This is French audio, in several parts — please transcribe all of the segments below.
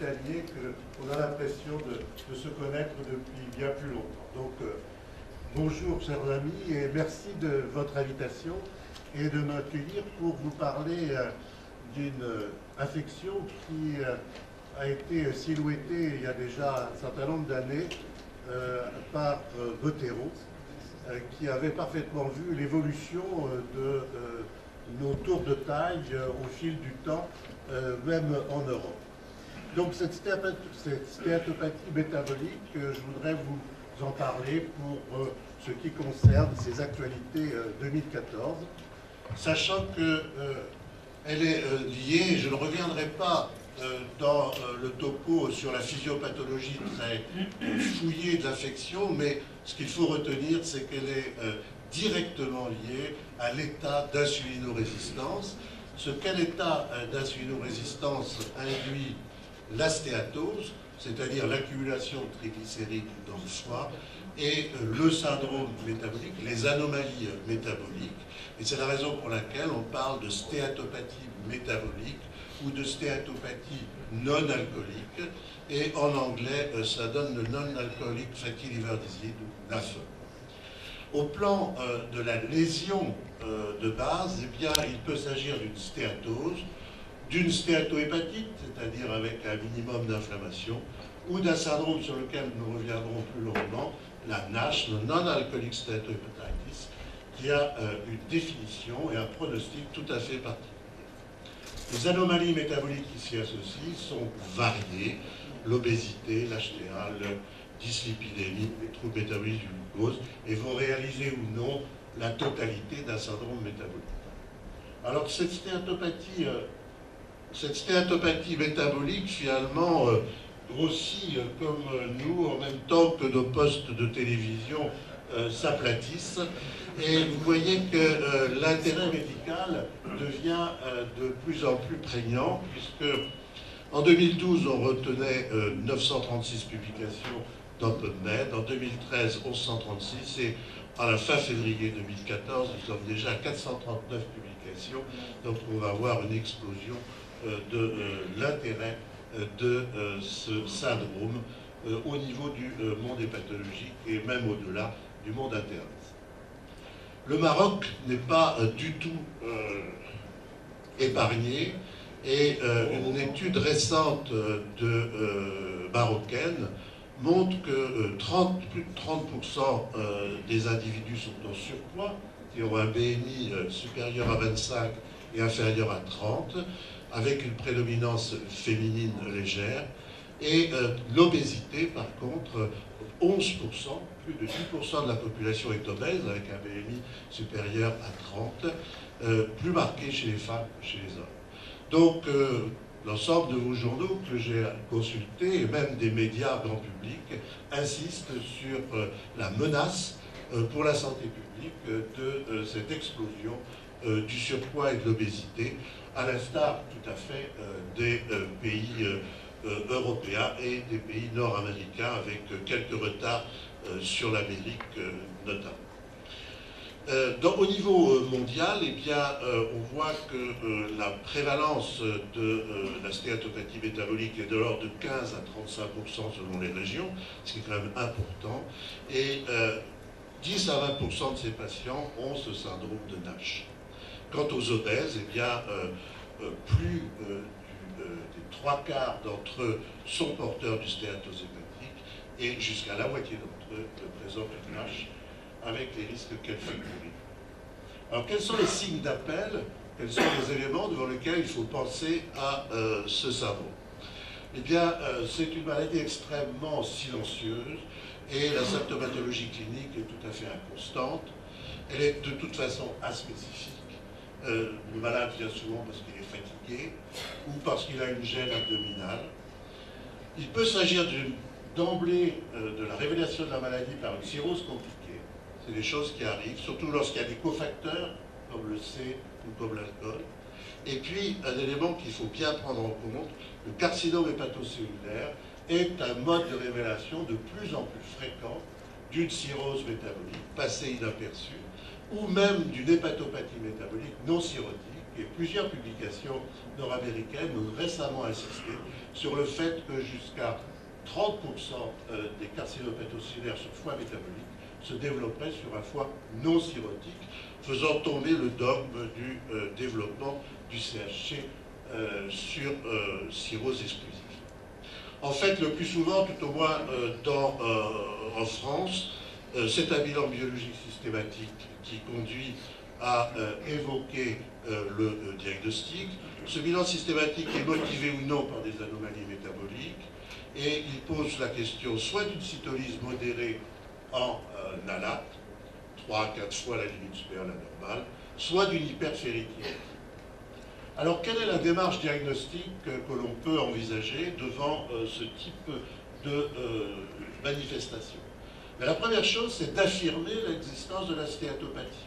hospitalier qu'on a l'impression de se connaître depuis bien plus longtemps. Donc, bonjour chers amis et merci de votre invitation et de m'accueillir pour vous parler d'une affection qui a été silhouettée il y a déjà un certain nombre d'années par Bottero, qui avait parfaitement vu l'évolution de nos tours de taille au fil du temps, même en Europe. Donc cette stéatopathie métabolique, je voudrais vous en parler pour ce qui concerne ces actualités 2014, sachant qu'elle est liée, je ne reviendrai pas dans le topo sur la physiopathologie très fouillée de l'affection, mais ce qu'il faut retenir, c'est qu'elle est directement liée à l'état d'insulinorésistance. Quel état d'insulinorésistance induit la stéatose, c'est-à-dire l'accumulation de triglycérides dans le foie, et le syndrome métabolique, les anomalies métaboliques. Et c'est la raison pour laquelle on parle de stéatopathie métabolique ou de stéatopathie non alcoolique. Et en anglais, ça donne le non-alcoolic fatty liver disease, ou NAFE. Au plan de la lésion de base, eh bien, il peut s'agir d'une stéatose, d'une stéatohépatite, c'est-à-dire avec un minimum d'inflammation, ou d'un syndrome sur lequel nous reviendrons plus longuement, la NASH, le non-alcoolic steatohepatitis, qui a une définition et un pronostic tout à fait particulier. Les anomalies métaboliques qui s'y associent sont variées, l'obésité, l'HTA, la dyslipidémie, les troubles métaboliques du glucose, et vont réaliser ou non la totalité d'un syndrome métabolique. Alors cette stéatopathie métabolique, finalement, grossit comme nous, en même temps que nos postes de télévision s'aplatissent. Et vous voyez que l'intérêt médical devient de plus en plus prégnant, puisque en 2012, on retenait 936 publications dans PubMed, en 2013, 1136, et à la fin février 2014, nous sommes déjà à 439 publications, donc on va avoir une explosion de l'intérêt de ce syndrome au niveau du monde hépatologique et même au-delà du monde interne. Le Maroc n'est pas du tout épargné et une étude récente marocaine montre que plus de 30% des individus sont en surpoids, qui ont un BMI supérieur à 25 et inférieur à 30, avec une prédominance féminine légère, et l'obésité, par contre, 11%, plus de 10% de la population est obèse, avec un BMI supérieur à 30, plus marqué chez les femmes que chez les hommes. Donc, l'ensemble de vos journaux que j'ai consultés, et même des médias grand public, insistent sur la menace pour la santé publique de cette explosion du surpoids et de l'obésité, à l'instar tout à fait des pays européens et des pays nord-américains, avec quelques retards sur l'Amérique notamment. Au niveau mondial, eh bien, on voit que la prévalence de la stéatopathie métabolique est de l'ordre de 15 à 35% selon les régions, ce qui est quand même important, et 10 à 20% de ces patients ont ce syndrome de NASH. Quant aux obèses, eh bien, plus des 3/4 d'entre eux sont porteurs du stéatose hépatique et jusqu'à la moitié d'entre eux présentent une NASH avec les risques qu'elle fait courir. Alors, quels sont les signes d'appel? Quels sont les éléments devant lesquels il faut penser à ce syndrome? Eh bien, c'est une maladie extrêmement silencieuse et la symptomatologie clinique est tout à fait inconstante. Elle est de toute façon aspécifique. Le malade vient souvent parce qu'il est fatigué ou parce qu'il a une gêne abdominale. Il peut s'agir d'emblée de la révélation de la maladie par une cirrhose compliquée. C'est des choses qui arrivent, surtout lorsqu'il y a des cofacteurs, comme le C ou comme l'alcool. Et puis, un élément qu'il faut bien prendre en compte, le carcinome hépatocellulaire est un mode de révélation de plus en plus fréquent d'une cirrhose métabolique passée inaperçue, ou même d'une hépatopathie métabolique non cirrhotique, et plusieurs publications nord-américaines ont récemment insisté sur le fait que jusqu'à 30% des carcinopathes osculaires sur foie métabolique se développeraient sur un foie non cirrhotique, faisant tomber le dogme du développement du CHC sur cirrhose exclusive. En fait, le plus souvent, tout au moins en France, c'est un bilan biologique systématique qui conduit à évoquer le diagnostic. Ce bilan systématique est motivé ou non par des anomalies métaboliques et il pose la question soit d'une cytolyse modérée en alate, 3 à 4 fois la limite supérieure à la normale, soit d'une hyperféritiémie. Alors, quelle est la démarche diagnostique que l'on peut envisager devant ce type de manifestation? Mais la première chose, c'est d'affirmer l'existence de la stéatopathie.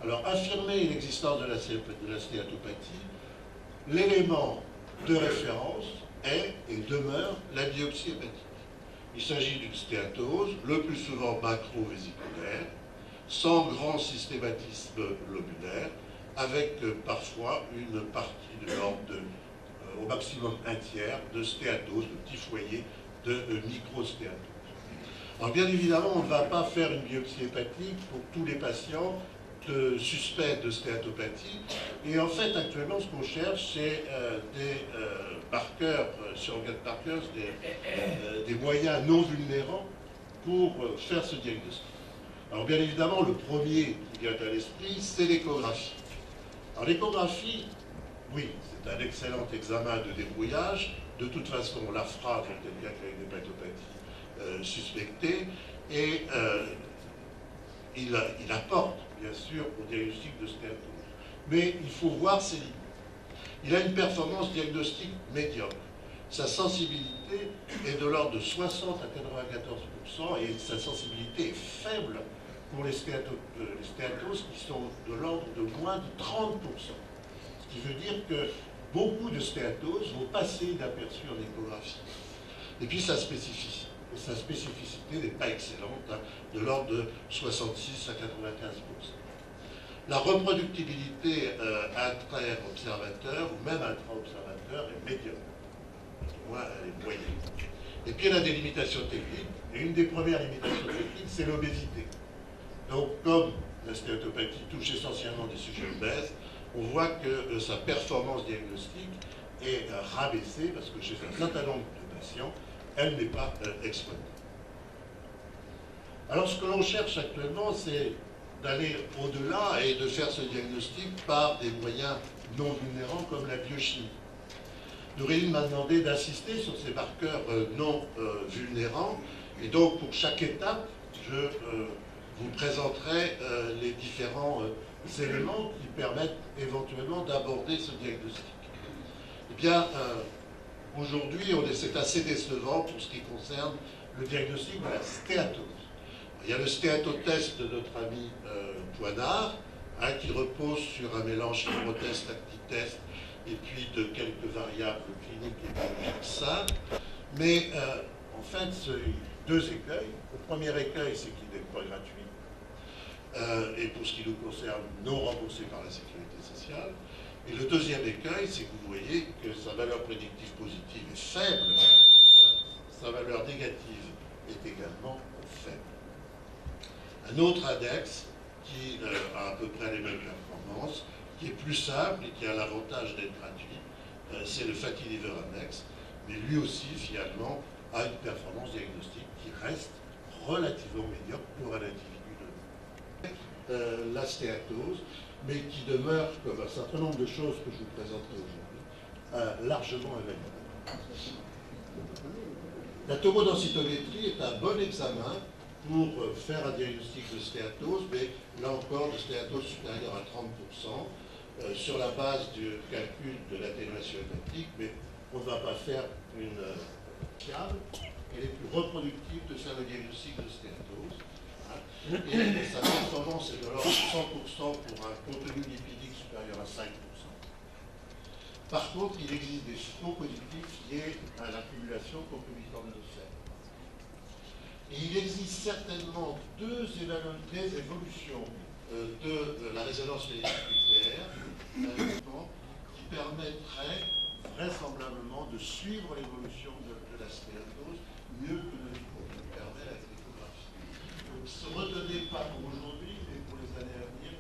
Alors, affirmer l'existence de la stéatopathie, l'élément de référence est et demeure la biopsie hépatique. Il s'agit d'une stéatose, le plus souvent macro-vésiculaire, sans grand systématisme lobulaire, avec parfois une partie de l'ordre au maximum un tiers de stéatose, de petits foyers de microstéatose. Alors bien évidemment, on ne va pas faire une biopsie hépatique pour tous les patients suspects de stéatopathie. Et en fait, actuellement, ce qu'on cherche, c'est des marqueurs, surrogate markers, des moyens non vulnérants pour faire ce diagnostic. Alors bien évidemment, le premier qui vient à l'esprit, c'est l'échographie. Alors l'échographie, oui, c'est un excellent examen de débrouillage. De toute façon, on la fera pour quelqu'un qui a une hépatopathie suspectée. Et il apporte, bien sûr, au diagnostic de stéatose. Mais il faut voir ses limites. Il a une performance diagnostique médiocre. Sa sensibilité est de l'ordre de 60 à 94% et sa sensibilité est faible pour les stéatoses qui sont de l'ordre de moins de 30%. Ce qui veut dire que beaucoup de stéatoses vont passer inaperçues en échographie. Et puis sa spécificité n'est pas excellente, hein, de l'ordre de 66 à 95%. La reproductibilité intra-observateur ou même intra-observateur est médiocre. Au moins, elle est moyenne. Et puis, elle a des limitations techniques. Et une des premières limitations techniques, c'est l'obésité. Donc, comme la stéatopathie touche essentiellement des sujets obèses, on voit que sa performance diagnostique est rabaissée parce que chez un certain nombre de patients, elle n'est pas exploitée. Alors, ce que l'on cherche actuellement, c'est d'aller au-delà et de faire ce diagnostic par des moyens non vulnérants comme la biochimie. Noureddin m'a demandé d'insister sur ces marqueurs non vulnérants, et donc pour chaque étape, je vous présenterai les différents éléments qui permettent éventuellement d'aborder ce diagnostic. Eh bien, aujourd'hui, c'est assez décevant pour ce qui concerne le diagnostic de la stéatose. Il y a le stéatotest de notre ami Poinard, hein, qui repose sur un mélange fibrotest, lactitest, et puis de quelques variables cliniques et biologiques simples. Mais en fait, il y a deux écueils. Le premier écueil, c'est qu'il n'est pas gratuit, et pour ce qui nous concerne, non remboursé par la sécurité sociale. Et le deuxième écueil, c'est que vous voyez que sa valeur prédictive positive est faible, et sa valeur négative est également faible. Un autre index qui a à peu près les mêmes performances, qui est plus simple et qui a l'avantage d'être gratuit, c'est le Fatty Liver Index, mais lui aussi, finalement, a une performance diagnostique qui reste relativement médiocre pour un individu de la stéatose, mais qui demeure, comme un certain nombre de choses que je vous présenterai aujourd'hui, largement évaluable. La tomodensitométrie est un bon examen pour faire un diagnostic de stéatose, mais là encore de stéatose supérieure à 30%, sur la base du calcul de l'atténuation hépatique, mais on ne va pas faire une fiable. Elle est plus reproductive de faire le diagnostic de stéatose. Hein, et sa performance est de l'ordre de 100% pour un contenu lipidique supérieur à 5%. Par contre, il existe des faux positifs liés à l'accumulation concomitante de fer. Et il existe certainement des évolutions de la résonance magnétique nucléaire qui permettrait vraisemblablement de suivre l'évolution de la stéatose mieux que ne le permet la échographie. Donc, retenez pas pour aujourd'hui, mais pour les années à venir,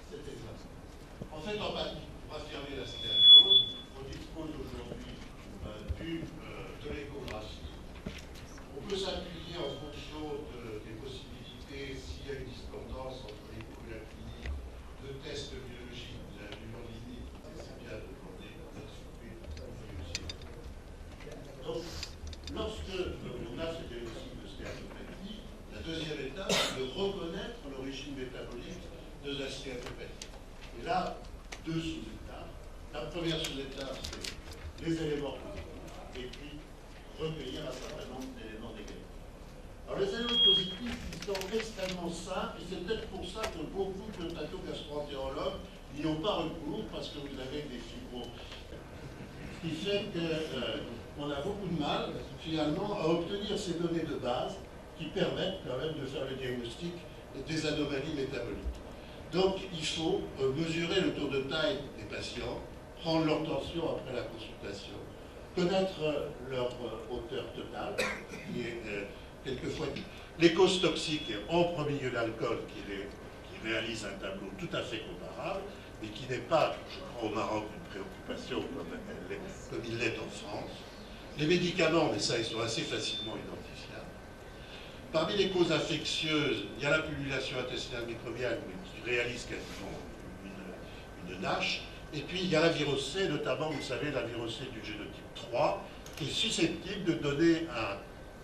cet exemple. En fait, pour affirmer la stéatose, on dispose aujourd'hui de l'échographie. On peut s'appuyer en fonction des possibilités, s'il y a une discordance entre l'écho et la clinique, de tests biologiques, vous avez vu en ligne, c'est bien de demander la souper biologique. Donc, lorsque on a ce diagnostic de stéatopathie, la deuxième étape, c'est de reconnaître l'origine métabolique de la stéatopathie. Et là, deux sous-étapes. La première sous-étape, c'est les éléments positifs, et puis recueillir un certain nombre d'éléments négatifs. Alors les éléments positifs, ils sont extrêmement simples, et c'est peut-être pour ça que beaucoup de patho-gastro-entérologues n'y ont pas recours, parce que vous avez des fibroses. Ce qui fait qu'on a beaucoup de mal, finalement, à obtenir ces données de base qui permettent quand même de faire le diagnostic des anomalies métaboliques. Donc, il faut mesurer le tour de taille des patients, prendre leur tension après la consultation, connaître leur hauteur totale, qui est quelquefois les causes toxiques en premier lieu l'alcool, qui réalise un tableau tout à fait comparable, mais qui n'est pas, je crois, au Maroc, une préoccupation comme il l'est en France. Les médicaments, mais ça, ils sont assez facilement identifiables. Parmi les causes infectieuses, il y a la pullulation intestinale microbienne, qui réalise quasiment une NASH. Et puis, il y a la virose C, notamment, vous savez, la virose C du génotype 3, qui est susceptible de donner un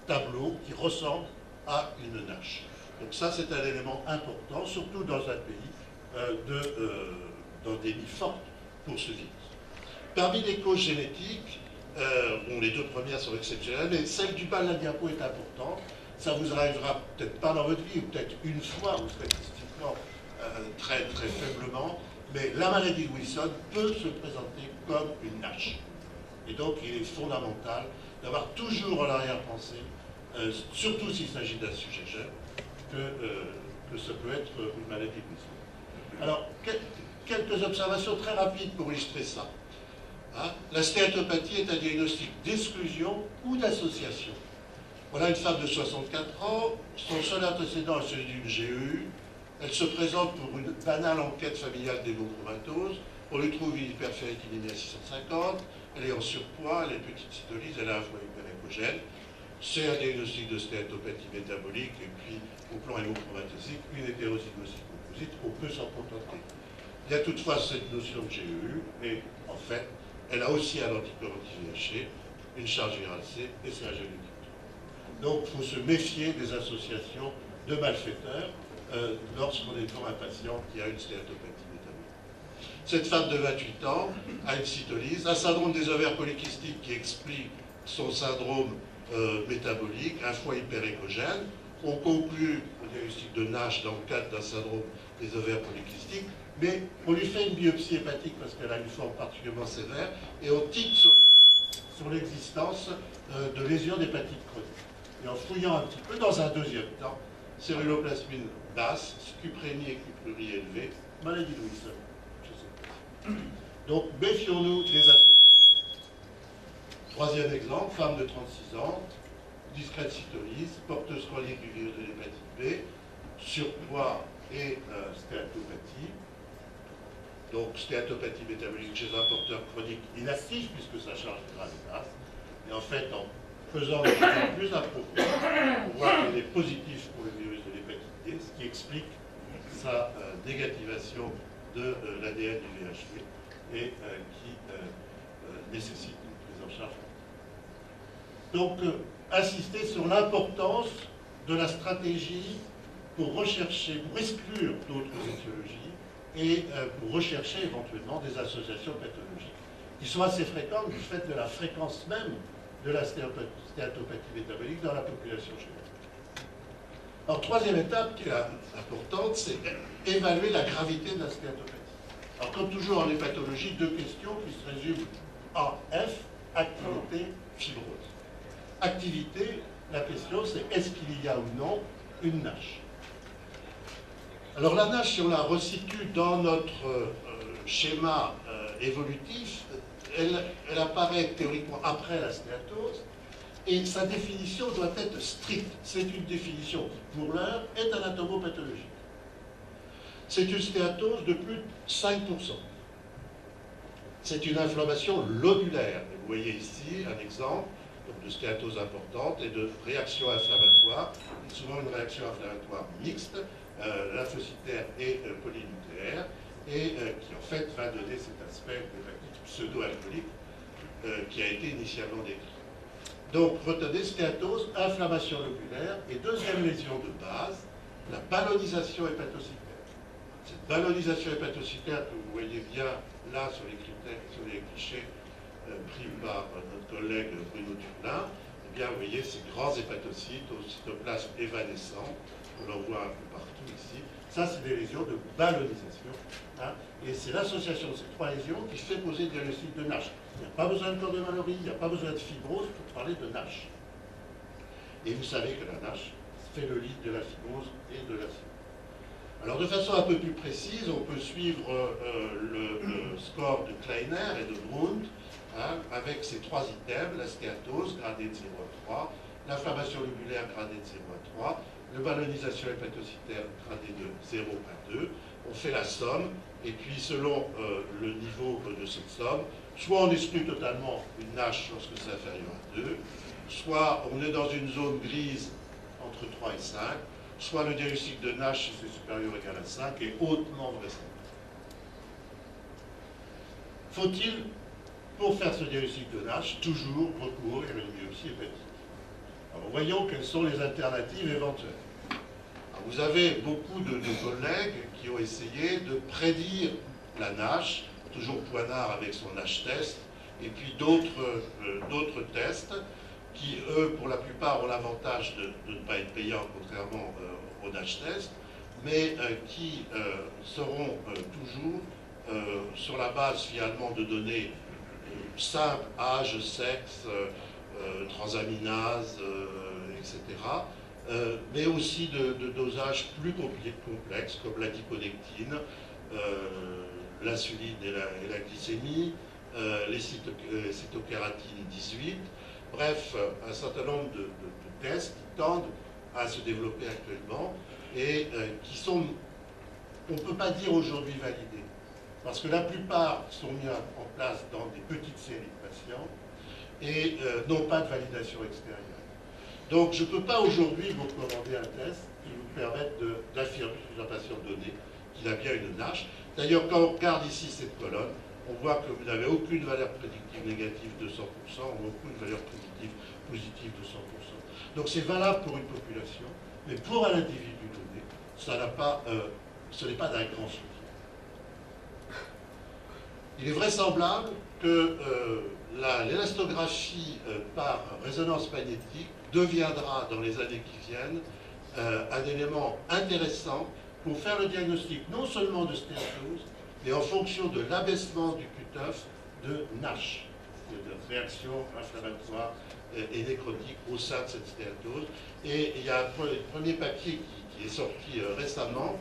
tableau qui ressemble à une NASH. Donc ça, c'est un élément important, surtout dans un pays d'endémie forte pour ce virus. Parmi les causes génétiques, bon, les deux premières sont exceptionnelles, mais celle du bas de la diapo est importante. Ça vous arrivera peut-être pas dans votre vie, ou peut-être une fois, ou statistiquement très, très faiblement, mais la maladie de Wilson peut se présenter comme une NASH. Et donc, il est fondamental d'avoir toujours à l'arrière-pensée, surtout s'il s'agit d'un sujet jeune, que ça peut être une maladie de Wilson. Alors, quelques observations très rapides pour illustrer ça. Hein? La stéatopathie est un diagnostic d'exclusion ou d'association. Voilà une femme de 64 ans, son seul antécédent est celui d'une GEU. Elle se présente pour une banale enquête familiale d'hémochromatose. On lui trouve une hyperferritinémie à 650, elle est en surpoids, elle a une petite cytolyse, elle a un foie hyperéchogène. C'est un diagnostic de stéatopathie métabolique, et puis au plan hémochromatosique, une hétérozygosie composite, on peut s'en contenter. Il y a toutefois cette notion de GEU, et en fait, elle a aussi un anticorps anti-VHC, une charge virale C, et c'est un génotype. Donc, il faut se méfier des associations de malfaiteurs lorsqu'on est devant un patient qui a une stéatopathie métabolique. Cette femme de 28 ans a une cytolyse, un syndrome des ovaires polykystiques qui explique son syndrome métabolique, un foie hyperéchogène. On conclut au diagnostic de NASH dans le cadre d'un syndrome des ovaires polykystiques, mais on lui fait une biopsie hépatique parce qu'elle a une forme particulièrement sévère, et on titre sur l'existence de lésions d'hépatite chronique. Et en fouillant un petit peu, dans un deuxième temps, céruloplasmine basse, scuprémie et cuprurie élevée, maladie de Wilson. Je sais pas. Donc, méfions-nous des associations. Troisième exemple, femme de 36 ans, discrète cytolyse, porteuse chronique du virus de l'hépatite B, surpoids et stéatopathie. Donc, stéatopathie métabolique chez un porteur chronique inactif, puisque sa charge virale est basse. Et en fait, en faisant des études plus approfondies, on voit qu'il est positif pour le virus de l'hépatite D, ce qui explique sa négativation de l'ADN du VHV et qui nécessite une prise en charge. Donc, insister sur l'importance de la stratégie pour rechercher, pour exclure d'autres étiologies et pour rechercher éventuellement des associations pathologiques qui sont assez fréquentes du fait de la fréquence même de la stéatopathie métabolique dans la population générale. Alors, troisième étape qui est importante, c'est évaluer la gravité de la stéatopathie. Alors, comme toujours en hépatologie, deux questions qui se résument en F, activité, fibrose. Activité, la question c'est est-ce qu'il y a ou non une NASH. Alors la NASH, si on la resitue dans notre schéma évolutif, elle apparaît théoriquement après la stéatose, et sa définition doit être stricte. C'est une définition qui, pour l'heure, est anatomopathologique. C'est une stéatose de plus de 5%. C'est une inflammation lobulaire. Et vous voyez ici un exemple donc, de stéatose importante et de réaction inflammatoire, souvent une réaction inflammatoire mixte, lymphocytaire et polynucléaire, et qui en fait va donner cet aspect d'hépatite pseudo-alcoolique qui a été initialement décrit. Donc retenez stéatose, inflammation lobulaire, et deuxième lésion de base, la ballonisation hépatocytaire. Cette ballonisation hépatocytaire que vous voyez bien là sur les critères, sur les clichés pris par notre collègue Bruno Turlin, eh bien vous voyez ces grands hépatocytes au cytoplasme évanescent, on en voit un peu partout ici. Ça c'est des lésions de ballonisation, hein, et c'est l'association de ces trois lésions qui fait poser le diagnostic de NASH. Il n'y a pas besoin de cordémalorie, il n'y a pas besoin de fibrose pour parler de NASH. Et vous savez que la NASH fait le lit de la fibrose et de la fibrose. Alors de façon un peu plus précise, on peut suivre le score de Kleiner et de Brunt, hein, avec ces trois items, la stéatose gradée de 0 à 3, l'inflammation lobulaire gradée de 0 à 3, la ballonisation hépatocytaire gradée de 0 à 2. On fait la somme, et puis selon le niveau de cette somme, soit on exclut totalement une NASH lorsque c'est inférieur à 2, soit on est dans une zone grise entre 3 et 5, soit le diagnostic de NASH, si c'est supérieur ou égal à 5, est hautement vraisemblable. Faut-il, pour faire ce diagnostic de NASH, toujours recourir à une biopsie hépatique? Alors voyons quelles sont les alternatives éventuelles. Alors, vous avez beaucoup de collègues qui ont essayé de prédire la NASH, toujours Poinard avec son NASH test, et puis d'autres tests qui, eux, pour la plupart, ont l'avantage de ne pas être payants, contrairement au NASH test, mais qui seront toujours sur la base, finalement, de données simples, âge, sexe, transaminase, etc., mais aussi de dosages plus complexes, comme la diponectine, l'insuline et la glycémie, les cytokératines 18, bref, un certain nombre de tests qui tendent à se développer actuellement et qui sont, on ne peut pas dire aujourd'hui validés, parce que la plupart sont mis en place dans des petites séries de patients et n'ont pas de validation extérieure. Donc je ne peux pas aujourd'hui vous recommander un test qui vous permette d'affirmer sur un patient donné qu'il a bien une NASH. D'ailleurs, quand on regarde ici cette colonne, on voit que vous n'avez aucune valeur prédictive négative de 100% ou aucune valeur prédictive positive de 100%. Donc c'est valable pour une population, mais pour un individu donné, ça n'a pas, ce n'est pas d'un grand succès. Il est vraisemblable que l'élastographie par résonance magnétique deviendra dans les années qui viennent un élément intéressant pour faire le diagnostic non seulement de stéatose, mais en fonction de l'abaissement du cutoff de NASH, de réaction inflammatoire et nécrotique au sein de cette stéatose. Et il y a un premier papier qui est sorti récemment,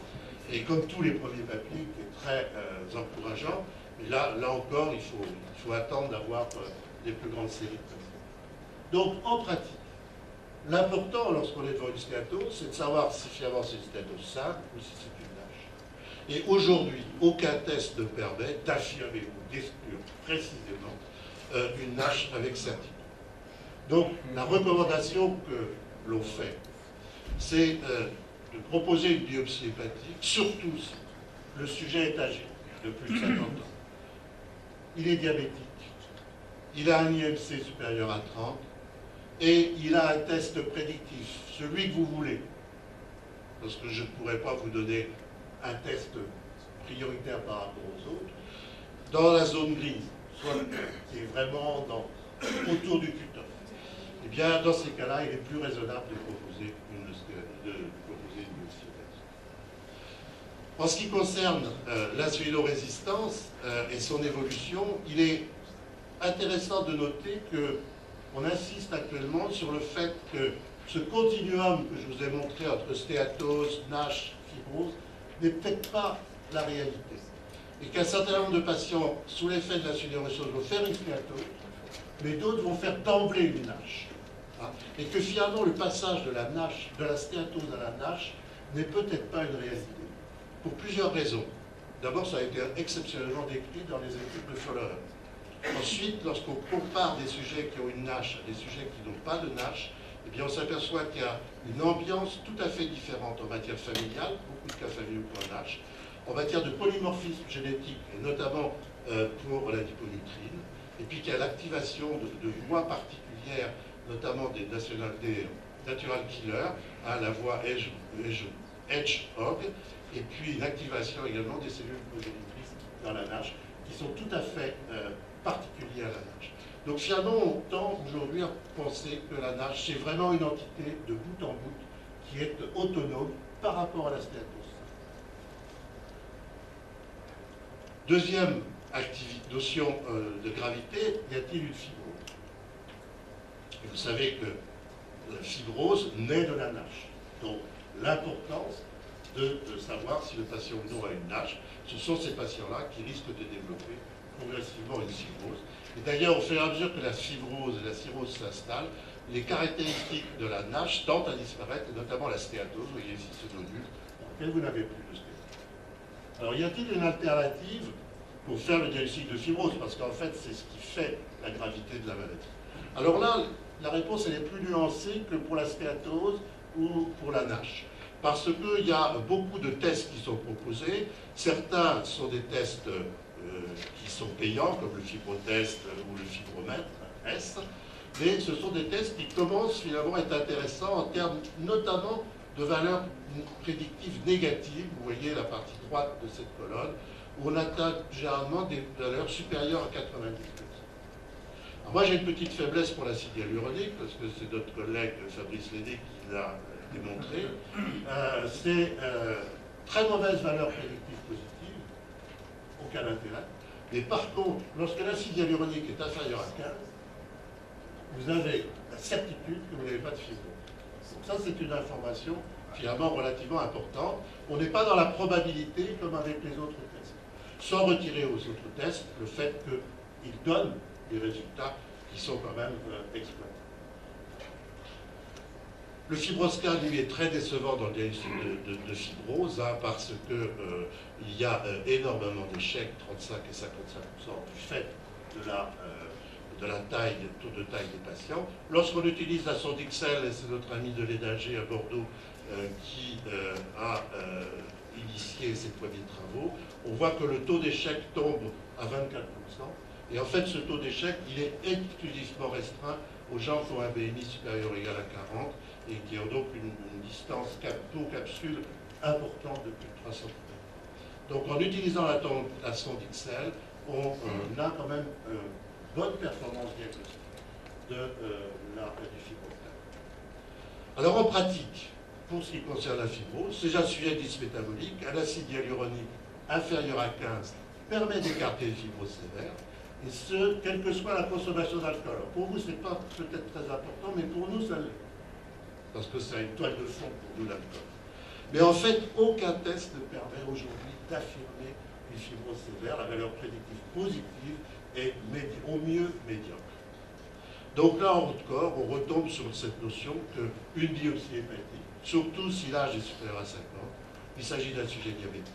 et comme tous les premiers papiers, qui est très encourageant. Mais là encore, il faut attendre d'avoir les plus grandes séries de patients. Donc, en pratique, l'important lorsqu'on est devant une stéatose, c'est de savoir si finalement c'est une stéatose simple ou si c'est une NASH. Et aujourd'hui, aucun test ne permet d'affirmer ou d'exclure précisément une NASH avec certitude. Donc, la recommandation que l'on fait, c'est de proposer une biopsie hépatique, surtout si le sujet est âgé, de plus de 50 ans. Il est diabétique, il a un IMC supérieur à 30, et il a un test prédictif, celui que vous voulez, parce que je ne pourrais pas vous donner un test prioritaire par rapport aux autres, dans la zone grise, soit qui est vraiment autour du cutoff. Eh bien, dans ces cas-là, il est plus raisonnable de proposer une biopsie hépatique. En ce qui concerne l'insulinorésistance et son évolution, il est intéressant de noter qu'on insiste actuellement sur le fait que ce continuum que je vous ai montré entre stéatose, NASH, fibrose n'est peut-être pas la réalité. Et qu'un certain nombre de patients, sous l'effet de la sidérurose, vont faire une stéatose, mais d'autres vont faire d'emblée une NASH. Hein, et que finalement, le passage de la NASH, de la stéatose à la NASH, n'est peut-être pas une réalité. Pour plusieurs raisons. D'abord, ça a été exceptionnellement décrit dans les études de Fowler. Ensuite, lorsqu'on compare des sujets qui ont une NASH à des sujets qui n'ont pas de NASH, eh bien, on s'aperçoit qu'il y a une ambiance tout à fait différente en matière familiale, beaucoup de cas familiaux pour un NASH, en matière de polymorphisme génétique, et notamment pour la liponutrine, et puis qu'il y a l'activation de voies particulières, notamment des natural killers, à la voie Hedgehog, et puis l'activation également des cellules progénitrices dans la NASH, qui sont tout à fait particulières à la NASH. Donc finalement, on tend aujourd'hui à penser que la NASH, c'est vraiment une entité de bout en bout qui est autonome par rapport à la stéatose. Deuxième notion de gravité, y a-t-il une fibrose? Et vous savez que la fibrose naît de la NASH. Donc l'importance de savoir si le patient ou non a une NASH, ce sont ces patients-là qui risquent de développer progressivement une fibrose. Et d'ailleurs, au fur et à mesure que la fibrose et la cirrhose s'installent, les caractéristiques de la NASH tendent à disparaître, et notamment la stéatose. Vous voyez ici ce nodule, dans lequel vous n'avez plus de stéatose. Alors, y a-t-il une alternative pour faire le diagnostic de fibrose? Parce qu'en fait, c'est ce qui fait la gravité de la maladie. Alors là, la réponse elle est plus nuancée que pour la stéatose ou pour la NASH. Parce qu'il y a beaucoup de tests qui sont proposés. Certains sont des tests qui sont payants, comme le fibrotest ou le fibromètre S, mais ce sont des tests qui commencent finalement à être intéressants en termes notamment de valeurs prédictives négatives. Vous voyez la partie droite de cette colonne, où on atteint généralement des valeurs supérieures à 90%. Alors moi j'ai une petite faiblesse pour l'acide hyaluronique, parce que c'est notre collègue Fabrice Léné qui l'a démontré. C'est très mauvaise valeur prédictive positive, aucun intérêt. Mais par contre, lorsque l'acide hyaluronique est inférieur à 15, vous avez la certitude que vous n'avez pas de fibrose. Donc ça, c'est une information finalement relativement importante. On n'est pas dans la probabilité comme avec les autres tests. Sans retirer aux autres tests le fait qu'ils donnent des résultats qui sont quand même exploités. Le fibroscan, lui, est très décevant dans le diagnostic de fibrose, hein, parce qu'il y a énormément d'échecs, 35 et 55%, du fait de la taille, du tour de taille des patients. Lorsqu'on utilise la sonde XL, et c'est notre ami de l'EDAG à Bordeaux qui a initié ces premiers travaux, on voit que le taux d'échec tombe à 24%. Et en fait, ce taux d'échec, il est exclusivement restreint aux gens qui ont un BMI supérieur ou égal à 40 et qui ont donc une distance taux-capsule importante de plus de 300 km. Donc en utilisant la sonde XL, on a quand même une bonne performance diagnostique du fibroscan. Alors en pratique, pour ce qui concerne la fibrose, déjà sujet d'indice métabolique, un acide hyaluronique inférieur à 15 permet d'écarter les fibroses sévères, et ce, quelle que soit la consommation d'alcool. Pour vous, ce n'est pas peut-être très important, mais pour nous, ça l'est. Parce que c'est une toile de fond pour nous, l'alcool. Mais en fait, aucun test ne permet aujourd'hui d'affirmer une fibrose sévère. La valeur prédictive positive est au mieux médiocre. Donc là, encore, on retombe sur cette notion qu'une biopsie hépatique, surtout si l'âge est supérieur à 50, il s'agit d'un sujet diabétique,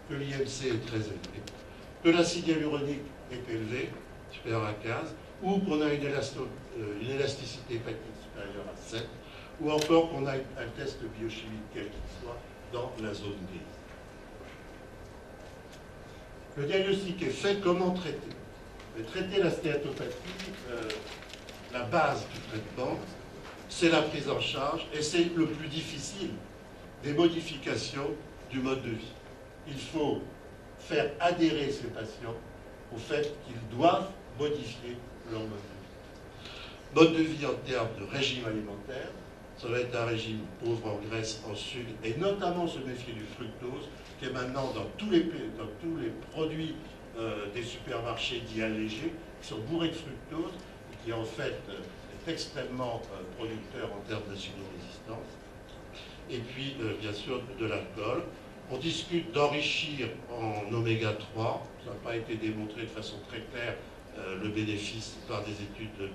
que l'IMC est très élevé, que l'acide hyaluronique est élevé, supérieur à 15, ou qu'on a une élasticité hépatique supérieure à 7, ou encore qu'on a un test biochimique quel qu'il soit dans la zone grise. Le diagnostic est fait, comment traiter? Traiter la stéatopathie, la base du traitement, c'est la prise en charge, et c'est le plus difficile des modifications du mode de vie. Il faut faire adhérer ces patients au fait qu'ils doivent modifier leur mode de vie. Mode de vie en termes de régime alimentaire, ça va être un régime pauvre en graisse, en sucre, et notamment se méfier du fructose, qui est maintenant dans tous les produits des supermarchés dits allégés, qui sont bourrés de fructose, et qui en fait est extrêmement producteur en termes d'insulinorésistance. Et puis, bien sûr, de l'alcool. On discute d'enrichir en oméga 3, ça n'a pas été démontré de façon très claire, le bénéfice par des études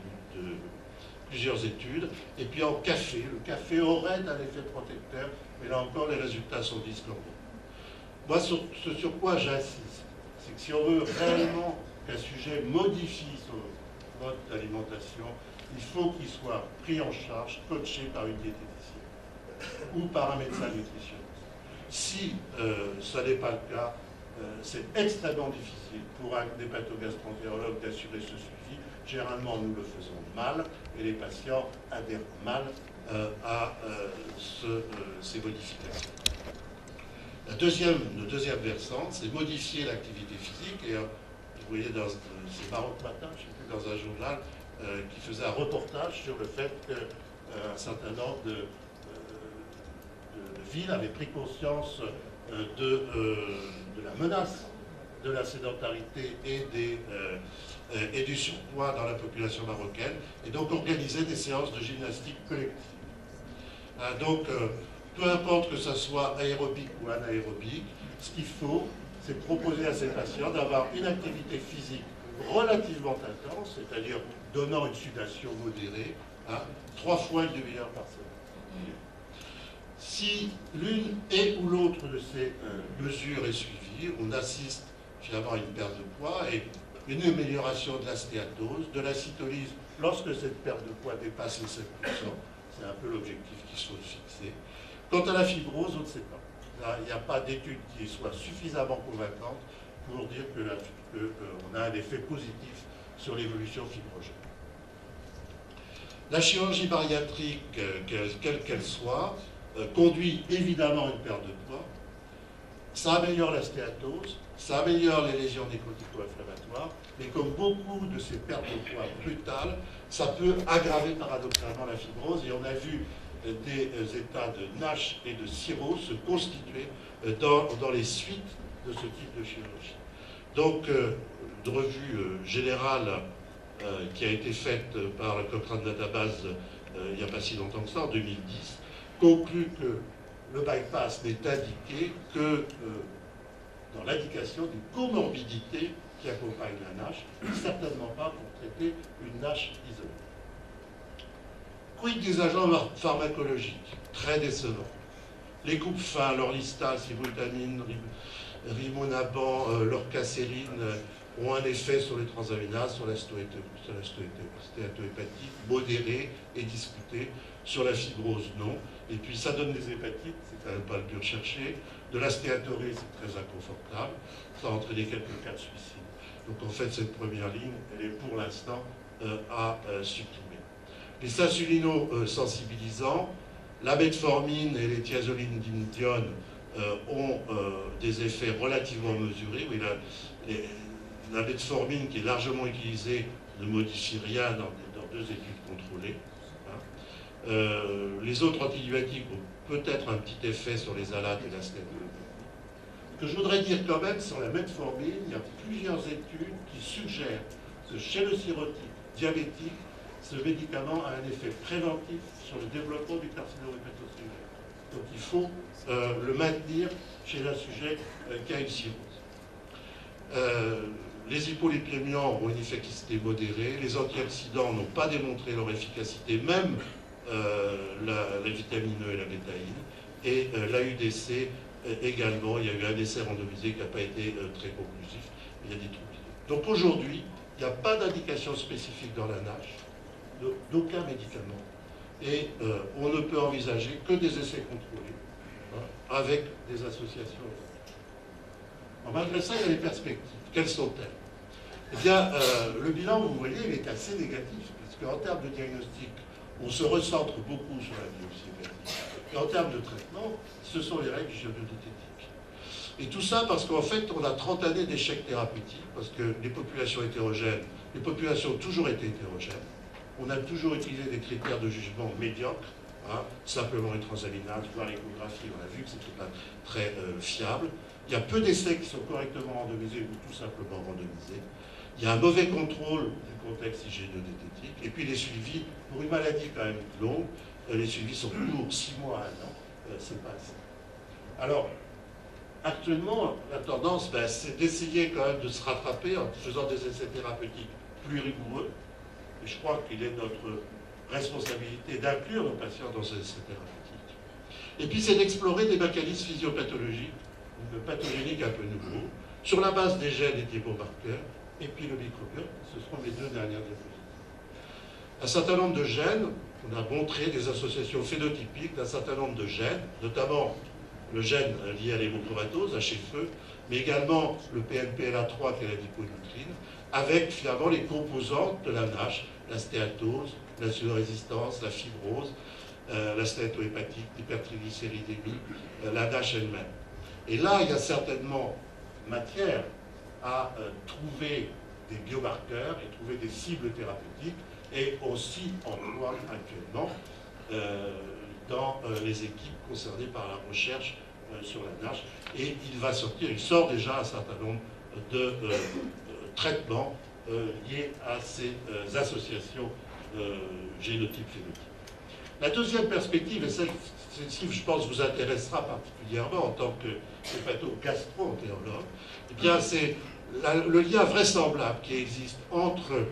plusieurs études. Et puis en café, le café aurait un effet protecteur, mais là encore les résultats sont discordants. Moi, ce sur quoi j'insiste, c'est que si on veut réellement qu'un sujet modifie son mode d'alimentation, il faut qu'il soit pris en charge, coaché par une diététicienne ou par un médecin nutritionniste. Si ça n'est pas le cas, c'est extrêmement difficile pour un hépatogastroentérologue d'assurer ce suivi. Généralement, nous le faisons mal et les patients adhèrent mal à ces modifications. Le deuxième versant, c'est modifier l'activité physique. Et vous voyez, c'est marrant ce matin, je ne sais plus, dans un journal qui faisait un reportage sur le fait qu'un certain nombre de villes avaient pris conscience de la menace de la sédentarité et du surpoids dans la population marocaine, et donc organiser des séances de gymnastique collective. Donc, peu importe que ça soit aérobique ou anaérobique, ce qu'il faut, c'est proposer à ces patients d'avoir une activité physique relativement intense, c'est-à-dire donnant une sudation modérée, 3 fois une demi-heure par semaine. Si l'une et ou l'autre de ces mesures est suivie, on assiste finalement à une perte de poids et une amélioration de la stéatose, de la cytolyse lorsque cette perte de poids dépasse les 7%. C'est un peu l'objectif qui se fixé. Quant à la fibrose, on ne sait pas. Il n'y a pas d'étude qui soit suffisamment convaincante pour dire qu'on a un effet positif sur l'évolution fibrogène. La chirurgie bariatrique, quelle qu'elle soit, conduit évidemment à une perte de poids. Ça améliore la stéatose, ça améliore les lésions nécrotico-inflammatoires, mais comme beaucoup de ces pertes de poids brutales, ça peut aggraver paradoxalement la fibrose. Et on a vu des états de NASH et de cirrhose se constituer dans les suites de ce type de chirurgie. Donc, une revue générale qui a été faite par la Cochrane Database il n'y a pas si longtemps que ça, en 2010, conclut que le bypass n'est indiqué que dans l'indication d'une comorbidité qui accompagne la NASH, certainement pas pour traiter une NASH isolée. Quid des agents pharmacologiques? Très décevant. Les coupes fins, l'orlistal, sibutramine, rimonabant, l'orcacéline ont un effet sur les transaminases, sur la stéatohépatite modérée et discutée, sur la fibrose non. Et puis ça donne des hépatites, c'est quand même pas le but recherché. De la stéatorée, c'est très inconfortable. Ça a entraîné quelques cas de suicide. Donc en fait, cette première ligne, elle est pour l'instant à supprimer. Les insulino-sensibilisants, la metformine et les thiazolidinediones ont des effets relativement mesurés. Oui, la metformine, qui est largement utilisée, ne modifie rien dans 2 études contrôlées. Les autres antibiotiques ont peut-être un petit effet sur les alates et la stéatose. Ce que je voudrais dire quand même sur la metformine, il y a plusieurs études qui suggèrent que chez le cirrhotique diabétique, ce médicament a un effet préventif sur le développement du carcinome hépatocellulaire. Donc il faut le maintenir chez un sujet qui a une cirrhose. Les hypolipémiants ont une efficacité modérée, les antioxydants n'ont pas démontré leur efficacité, même la vitamine E et la bétaïne, et l'AUDC également, il y a eu un essai randomisé qui n'a pas été très conclusif, il y a des trucs. Donc aujourd'hui, il n'y a pas d'indication spécifique dans la NASH, d'aucun médicament, et on ne peut envisager que des essais contrôlés, avec des associations. Alors, malgré ça, il y a des perspectives. Quelles sont-elles? Eh bien, le bilan, vous voyez, il est assez négatif, parce qu'en termes de diagnostic, on se recentre beaucoup sur la biopsie hépatique. Et en termes de traitement, ce sont les règles géodiététiques. Et tout ça parce qu'en fait, on a 30 années d'échecs thérapeutiques, parce que les populations hétérogènes, les populations ont toujours été hétérogènes. On a toujours utilisé des critères de jugement médiocres, simplement les transaminase, voire l'échographie, on a vu que c'était pas très fiable. Il y a peu d'essais qui sont correctement randomisés ou tout simplement randomisés. Il y a un mauvais contrôle du contexte hygiéno-diététique. Et puis les suivis, pour une maladie quand même longue, les suivis sont courts, 6 mois à 1 an, c'est pas assez. Alors, Actuellement, la tendance, c'est d'essayer quand même de se rattraper en faisant des essais thérapeutiques plus rigoureux. Et je crois qu'il est notre responsabilité d'inclure nos patients dans ces essais thérapeutiques. Et puis, c'est d'explorer des mécanismes physiopathologiques, pathogéniques un peu nouveaux, sur la base des gènes et des biomarqueurs, et puis le microbiote. Ce seront mes deux dernières diapositives. Un certain nombre de gènes, on a montré des associations phénotypiques d'un certain nombre de gènes, notamment le gène lié à l'hémochromatose, HFE, mais également le PNPLA3 qui est la liponutrine, avec finalement les composantes de la NASH, la stéatose, l'insulino-résistance, la fibrose, la stéatohépatique, l'hypertriglycéridémie, la NASH elle-même. Et là, il y a certainement matière à trouver des biomarqueurs et trouver des cibles thérapeutiques, et aussi en voie actuellement dans les équipes concernées par la recherche sur la NASH. Et il sort déjà un certain nombre de traitements liés à ces associations génotypes-phénotypes. La deuxième perspective, et celle-ci, je pense, vous intéressera particulièrement en tant que hépato-gastro-entérologue, eh bien, c'est le lien vraisemblable qui existe entre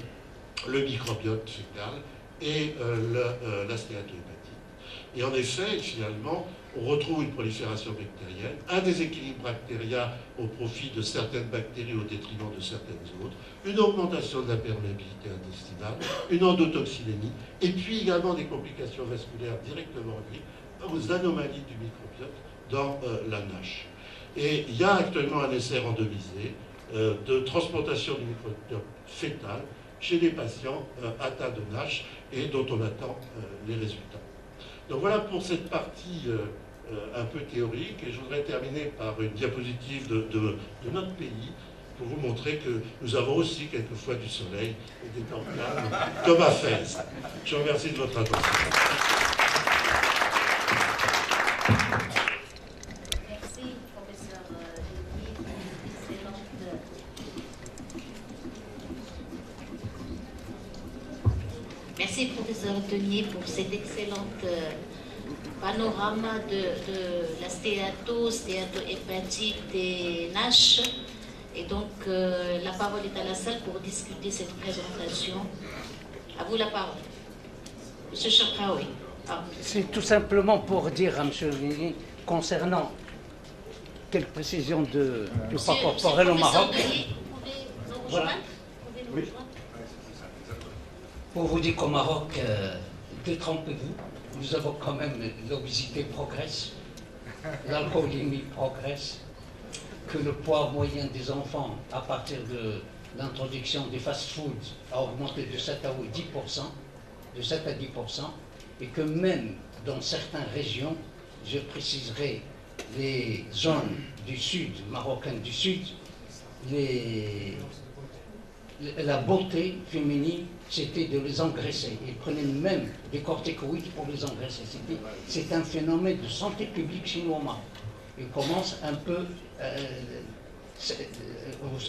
le microbiote fécal et la stéatohépatite. Et en effet, finalement, on retrouve une prolifération bactérienne, un déséquilibre bactérien au profit de certaines bactéries au détriment de certaines autres, une augmentation de la perméabilité intestinale, une endotoxinémie, et puis également des complications vasculaires directement liées aux anomalies du microbiote dans la NASH. Et il y a actuellement un essai randomisé de transplantation du microbiote fœtal chez les patients atteints de NASH et dont on attend les résultats. Donc voilà pour cette partie un peu théorique, et je voudrais terminer par une diapositive de notre pays pour vous montrer que nous avons aussi quelquefois du soleil et des temps calmes, comme à Fès. Je vous remercie de votre attention. Merci, professeur Denier, pour cet excellent panorama de la stéatohépatite et NASH. Et donc, la parole est à la salle pour discuter cette présentation. À vous la parole. Monsieur Chakraoui. C'est tout simplement pour dire à M. Denier, concernant quelques précisions du poids corporel au Maroc. Voilà. Oui. Pour vous dire qu'au Maroc, détrompez-vous, nous avons quand même l'obésité progresse, l'alcoolémie progresse, que le poids moyen des enfants à partir de l'introduction des fast-foods a augmenté de 7 à 10%, de 7 à 10%, et que même dans certaines régions, je préciserai les zones du sud, marocaines du sud, la beauté féminine, c'était de les engraisser. Ils prenaient même des corticoïdes pour les engraisser. C'est un phénomène de santé publique chinois. Il commence un peu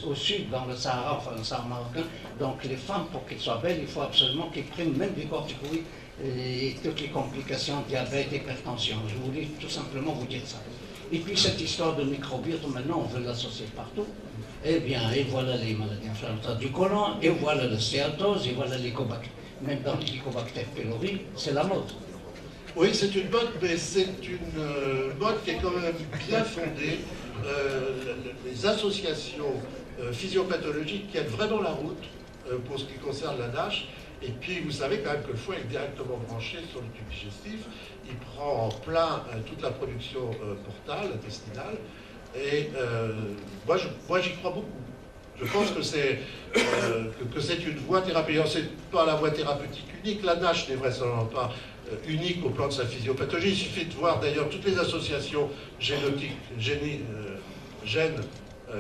au sud, dans le Sahara, enfin le Sahara marocain. Donc les femmes, pour qu'elles soient belles, il faut absolument qu'elles prennent même des corticoïdes et toutes les complications, diabète, hypertension. Je voulais tout simplement vous dire ça. Et puis cette histoire de microbiote, maintenant on veut l'associer partout. Eh bien, et voilà les maladies inflammatoires du côlon, et voilà la stéatose, et voilà l'hélicobacter. Même dans l'hélicobacter pylori, c'est la mode. Oui, c'est une mode, mais c'est une mode qui est quand même bien fondée. Les associations physiopathologiques tiennent vraiment la route pour ce qui concerne la NASH. Et puis, vous savez quand même que le foie est directement branché sur le tube digestif. Il prend en plein toute la production portale, intestinale. Et moi, j'y crois beaucoup. Je pense que c'est une voie thérapeutique. C'est pas la voie thérapeutique unique. La NASH n'est vraisemblablement pas unique au plan de sa physiopathologie. Il suffit de voir d'ailleurs toutes les associations gènes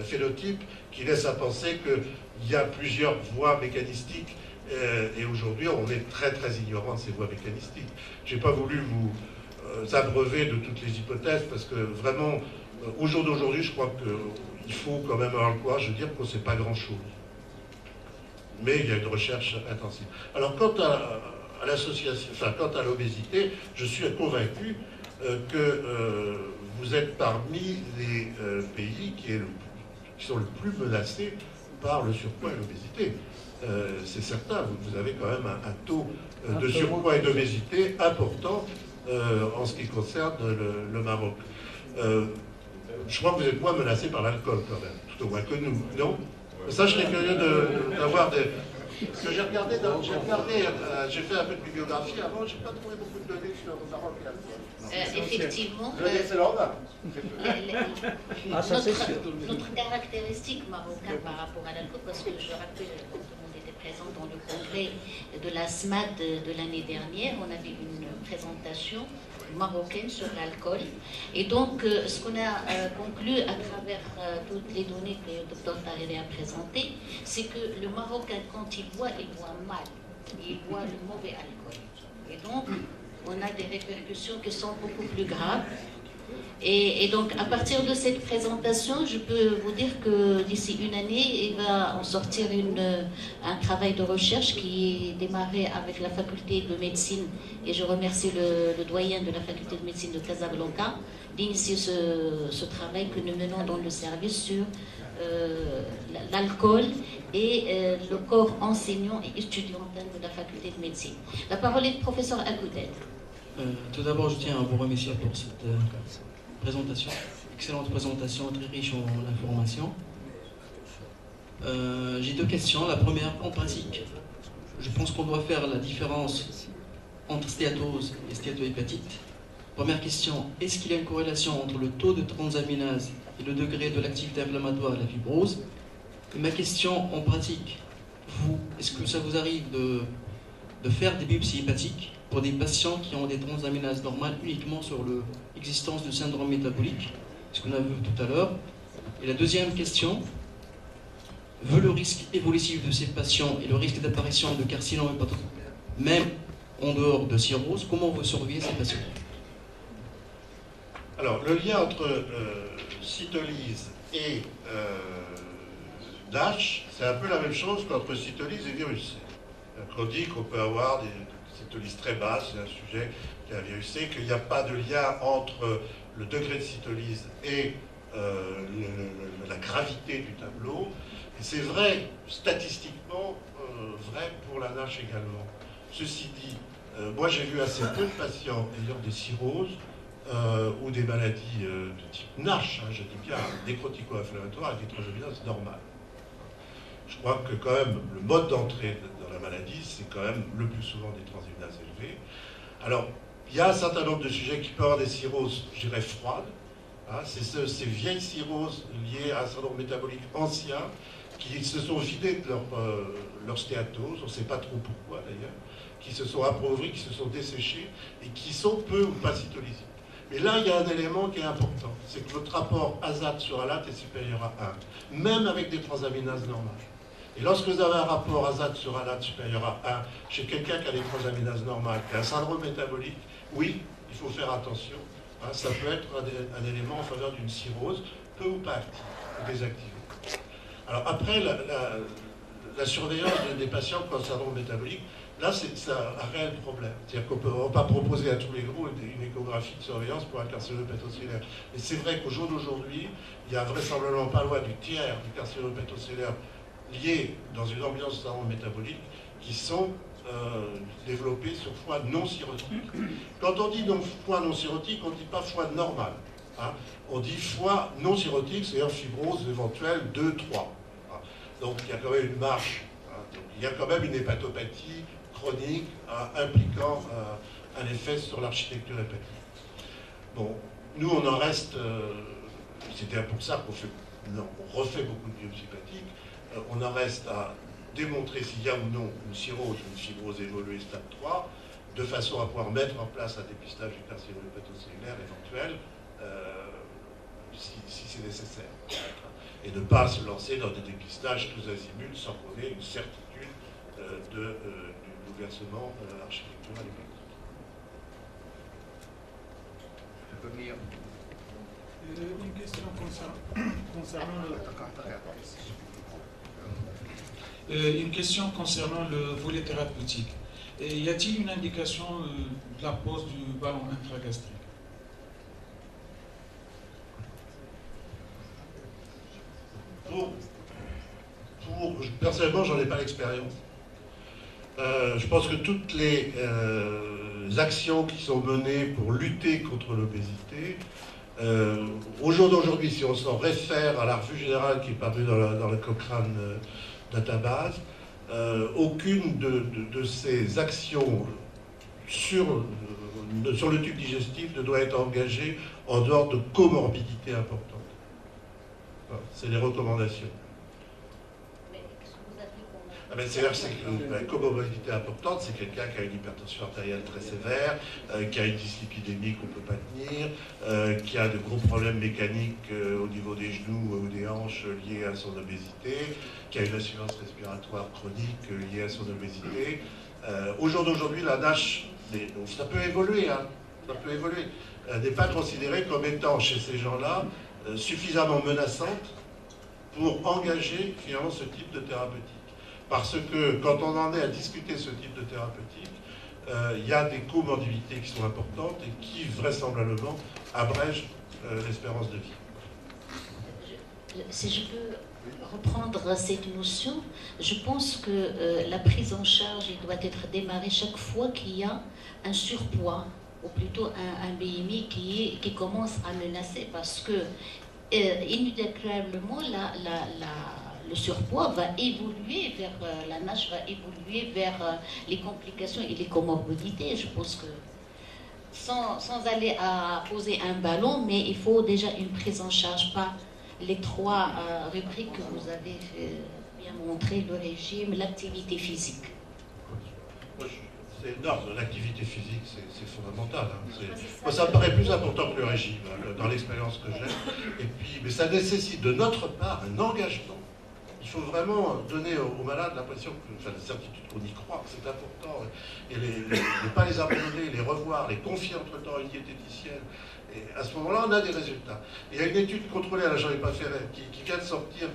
phénotypes qui laissent à penser qu'il y a plusieurs voies mécanistiques. Et aujourd'hui, on est très très ignorant de ces voies mécanistiques. Je n'ai pas voulu vous abreuver de toutes les hypothèses parce que vraiment, au jour d'aujourd'hui, je crois qu'il faut quand même avoir le courage de dire qu'on ne sait pas grand-chose. Mais il y a une recherche intensive. Alors, quant à l'obésité, je suis convaincu que vous êtes parmi les pays qui sont le plus menacés par le surpoids et l'obésité. C'est certain, vous avez quand même un taux de surpoids et d'obésité important en ce qui concerne le Maroc. Je crois que vous êtes moins menacé par l'alcool quand même, tout au moins que nous, non? Ça, je serais curieux d'avoir des... Parce que j'ai regardé, j'ai fait un peu de bibliographie avant, je n'ai pas trouvé beaucoup de données sur le Maroc et l'alcool. Effectivement, notre caractéristique marocaine par rapport à l'alcool, parce que je rappelle, tout le monde était présent dans le congrès de la SMAD de l'année dernière, on avait une présentation marocaine sur l'alcool. Et donc, ce qu'on a conclu à travers toutes les données que le docteur Tahiré a présentées, c'est que le Marocain, quand il boit mal. Il boit le mauvais alcool. Et donc, on a des répercussions qui sont beaucoup plus graves. Et donc, à partir de cette présentation, je peux vous dire que d'ici une année, il va en sortir un travail de recherche qui est démarré avec la faculté de médecine. Et je remercie le doyen de la faculté de médecine de Casablanca d'initier ce travail que nous menons dans le service sur l'alcool et le corps enseignant et étudiantin de la faculté de médecine. La parole est au professeur Agoudel. Tout d'abord, je tiens à vous remercier pour cette présentation, excellente présentation, très riche en informations. J'ai deux questions. La première, en pratique, je pense qu'on doit faire la différence entre stéatose et stéatohépatite. Première question, est-ce qu'il y a une corrélation entre le taux de transaminase et le degré de l'activité inflammatoire et la fibrose? Et ma question, en pratique, est-ce que ça vous arrive de faire des biopsies hépatiques pour des patients qui ont des transaminases normales uniquement sur l'existence de syndrome métabolique, ce qu'on a vu tout à l'heure? Et la deuxième question, vu le risque évolutif de ces patients et le risque d'apparition de carcinome hépatoïde, même en dehors de cirrhose, comment vous surveillez ces patients? Alors, le lien entre cytolyse et NASH, c'est un peu la même chose qu'entre cytolyse et virus. On dit qu'on peut avoir des cytolyses très basses, c'est un sujet qui est un virus C, qu'il n'y a pas de lien entre le degré de cytolyse et la gravité du tableau. Et c'est vrai, statistiquement, vrai pour la NASH également. Ceci dit, moi j'ai vu assez peu de patients ayant des cirrhoses ou des maladies de type NASH, je dis bien nécrotico-inflammatoire avec des transaminases normales. Je crois que quand même le mode d'entrée dans la maladie, c'est quand même le plus souvent des transaminases élevées. Alors, il y a un certain nombre de sujets qui peuvent avoir des cirrhoses, je dirais, froides. Hein, c'est ces vieilles cirrhoses liées à un syndrome métabolique ancien qui se sont vidées de leur stéatose, on ne sait pas trop pourquoi d'ailleurs, qui se sont appauvries, qui se sont desséchées et qui sont peu ou pas cytolysiques. Mais là, il y a un élément qui est important, c'est que votre rapport azat sur alat est supérieur à 1, même avec des transaminases normales. Et lorsque vous avez un rapport azat sur alat supérieur à 1 chez quelqu'un qui a des transaminases normales, qui a un syndrome métabolique, oui, il faut faire attention. Hein, ça peut être un élément en faveur d'une cirrhose, peu ou pas active, ou désactivée. Alors après, la surveillance des patients qui ont un syndrome métabolique, là, c'est un réel problème. C'est-à-dire qu'on ne peut pas proposer à tous les groupes une échographie de surveillance pour un carcinome hépatocellulaire. Mais c'est vrai qu'au jour d'aujourd'hui, il y a vraisemblablement pas loin du tiers du carcinome hépatocellulaire liés dans une ambiance de syndrome métabolique qui sont développés sur foie non cirrhotique. Quand on dit foie non cirrhotique, on ne dit pas foie normal. Hein. On dit foie non cirrhotique, c'est-à-dire fibrose éventuelle 2-3. Hein. Donc il y a quand même une marge. Hein. Donc, il y a quand même une hépatopathie chronique impliquant un effet sur l'architecture hépatique. Bon, nous on en reste, c'était pour ça qu'on refait beaucoup de biopsies hépatiques, on en reste à démontrer s'il y a ou non une cirrhose ou une fibrose évoluée stade 3, de façon à pouvoir mettre en place un dépistage du carcinome hépatocellulaire éventuel, si c'est nécessaire. Et ne pas se lancer dans des dépistages tous azimuts sans qu'on ait une certitude du bouleversement architectural hépatique. Une question concernant le volet thérapeutique. Y a-t-il une indication de la pose du ballon intragastrique? Personnellement, j'en ai pas l'expérience. Je pense que toutes les actions qui sont menées pour lutter contre l'obésité, au jour d'aujourd'hui, si on s'en réfère à la revue générale qui est parue dans la Cochrane Database, aucune de ces actions sur le tube digestif ne doit être engagée en dehors de comorbidités importantes. Voilà, c'est les recommandations. C'est-à-dire que la comorbidité importante, c'est quelqu'un qui a une hypertension artérielle très sévère, qui a une dyslipidémie qu'on ne peut pas tenir, qui a de gros problèmes mécaniques au niveau des genoux ou des hanches liés à son obésité, qui a une insuffisance respiratoire chronique liée à son obésité. Au jour d'aujourd'hui, la NASH, ça peut évoluer, hein, ça peut évoluer, n'est pas considérée comme étant chez ces gens-là suffisamment menaçante pour engager finalement ce type de thérapeutique. Parce que quand on en est à discuter ce type de thérapeutique, il y a des comorbidités qui sont importantes et qui vraisemblablement abrègent l'espérance de vie. Si je peux reprendre cette notion, je pense que la prise en charge doit être démarrée chaque fois qu'il y a un surpoids, ou plutôt un BMI qui commence à menacer, parce que inéluctablement le surpoids va évoluer vers la NASH, va évoluer vers les complications et les comorbidités. Je pense que sans aller à poser un ballon, mais il faut déjà une prise en charge, pas les trois rubriques que vous avez bien montré, le régime, l'activité physique. C'est énorme, l'activité physique, c'est fondamental. Hein. Moi, ça me paraît plus important que le régime, hein, dans l'expérience que j'ai. Et puis, mais ça nécessite de notre part un engagement. Il faut vraiment donner aux malades l'impression, la certitude qu'on y croit, que c'est important, et ne pas les abandonner, les revoir, les confier entre-temps à une diététicienne. Et à ce moment-là, on a des résultats. Il y a une étude contrôlée à la Jean-Yves Ferret qui vient de sortir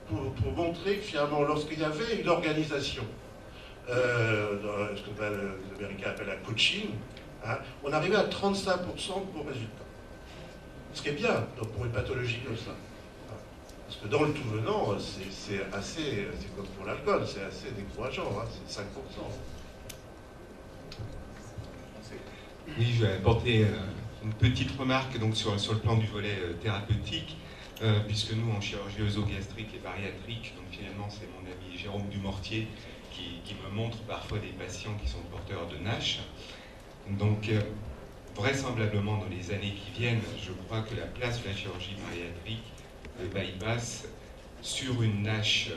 pour montrer que finalement, lorsqu'il y avait une organisation, dans ce que les Américains appellent la coaching, hein, on arrivait à 35% de bons résultats. Ce qui est bien donc, pour une pathologie comme ça. Parce que dans le tout venant, c'est comme pour l'alcool, c'est assez décourageant, hein, c'est 5%. Oui, je vais apporter une petite remarque donc, sur le plan du volet thérapeutique, puisque nous, en chirurgie œsogastrique et bariatrique, donc finalement c'est mon ami Jérôme Dumortier qui me montre parfois des patients qui sont porteurs de NASH. Donc vraisemblablement dans les années qui viennent, je crois que la place de la chirurgie bariatrique, le bypass, sur une NASH,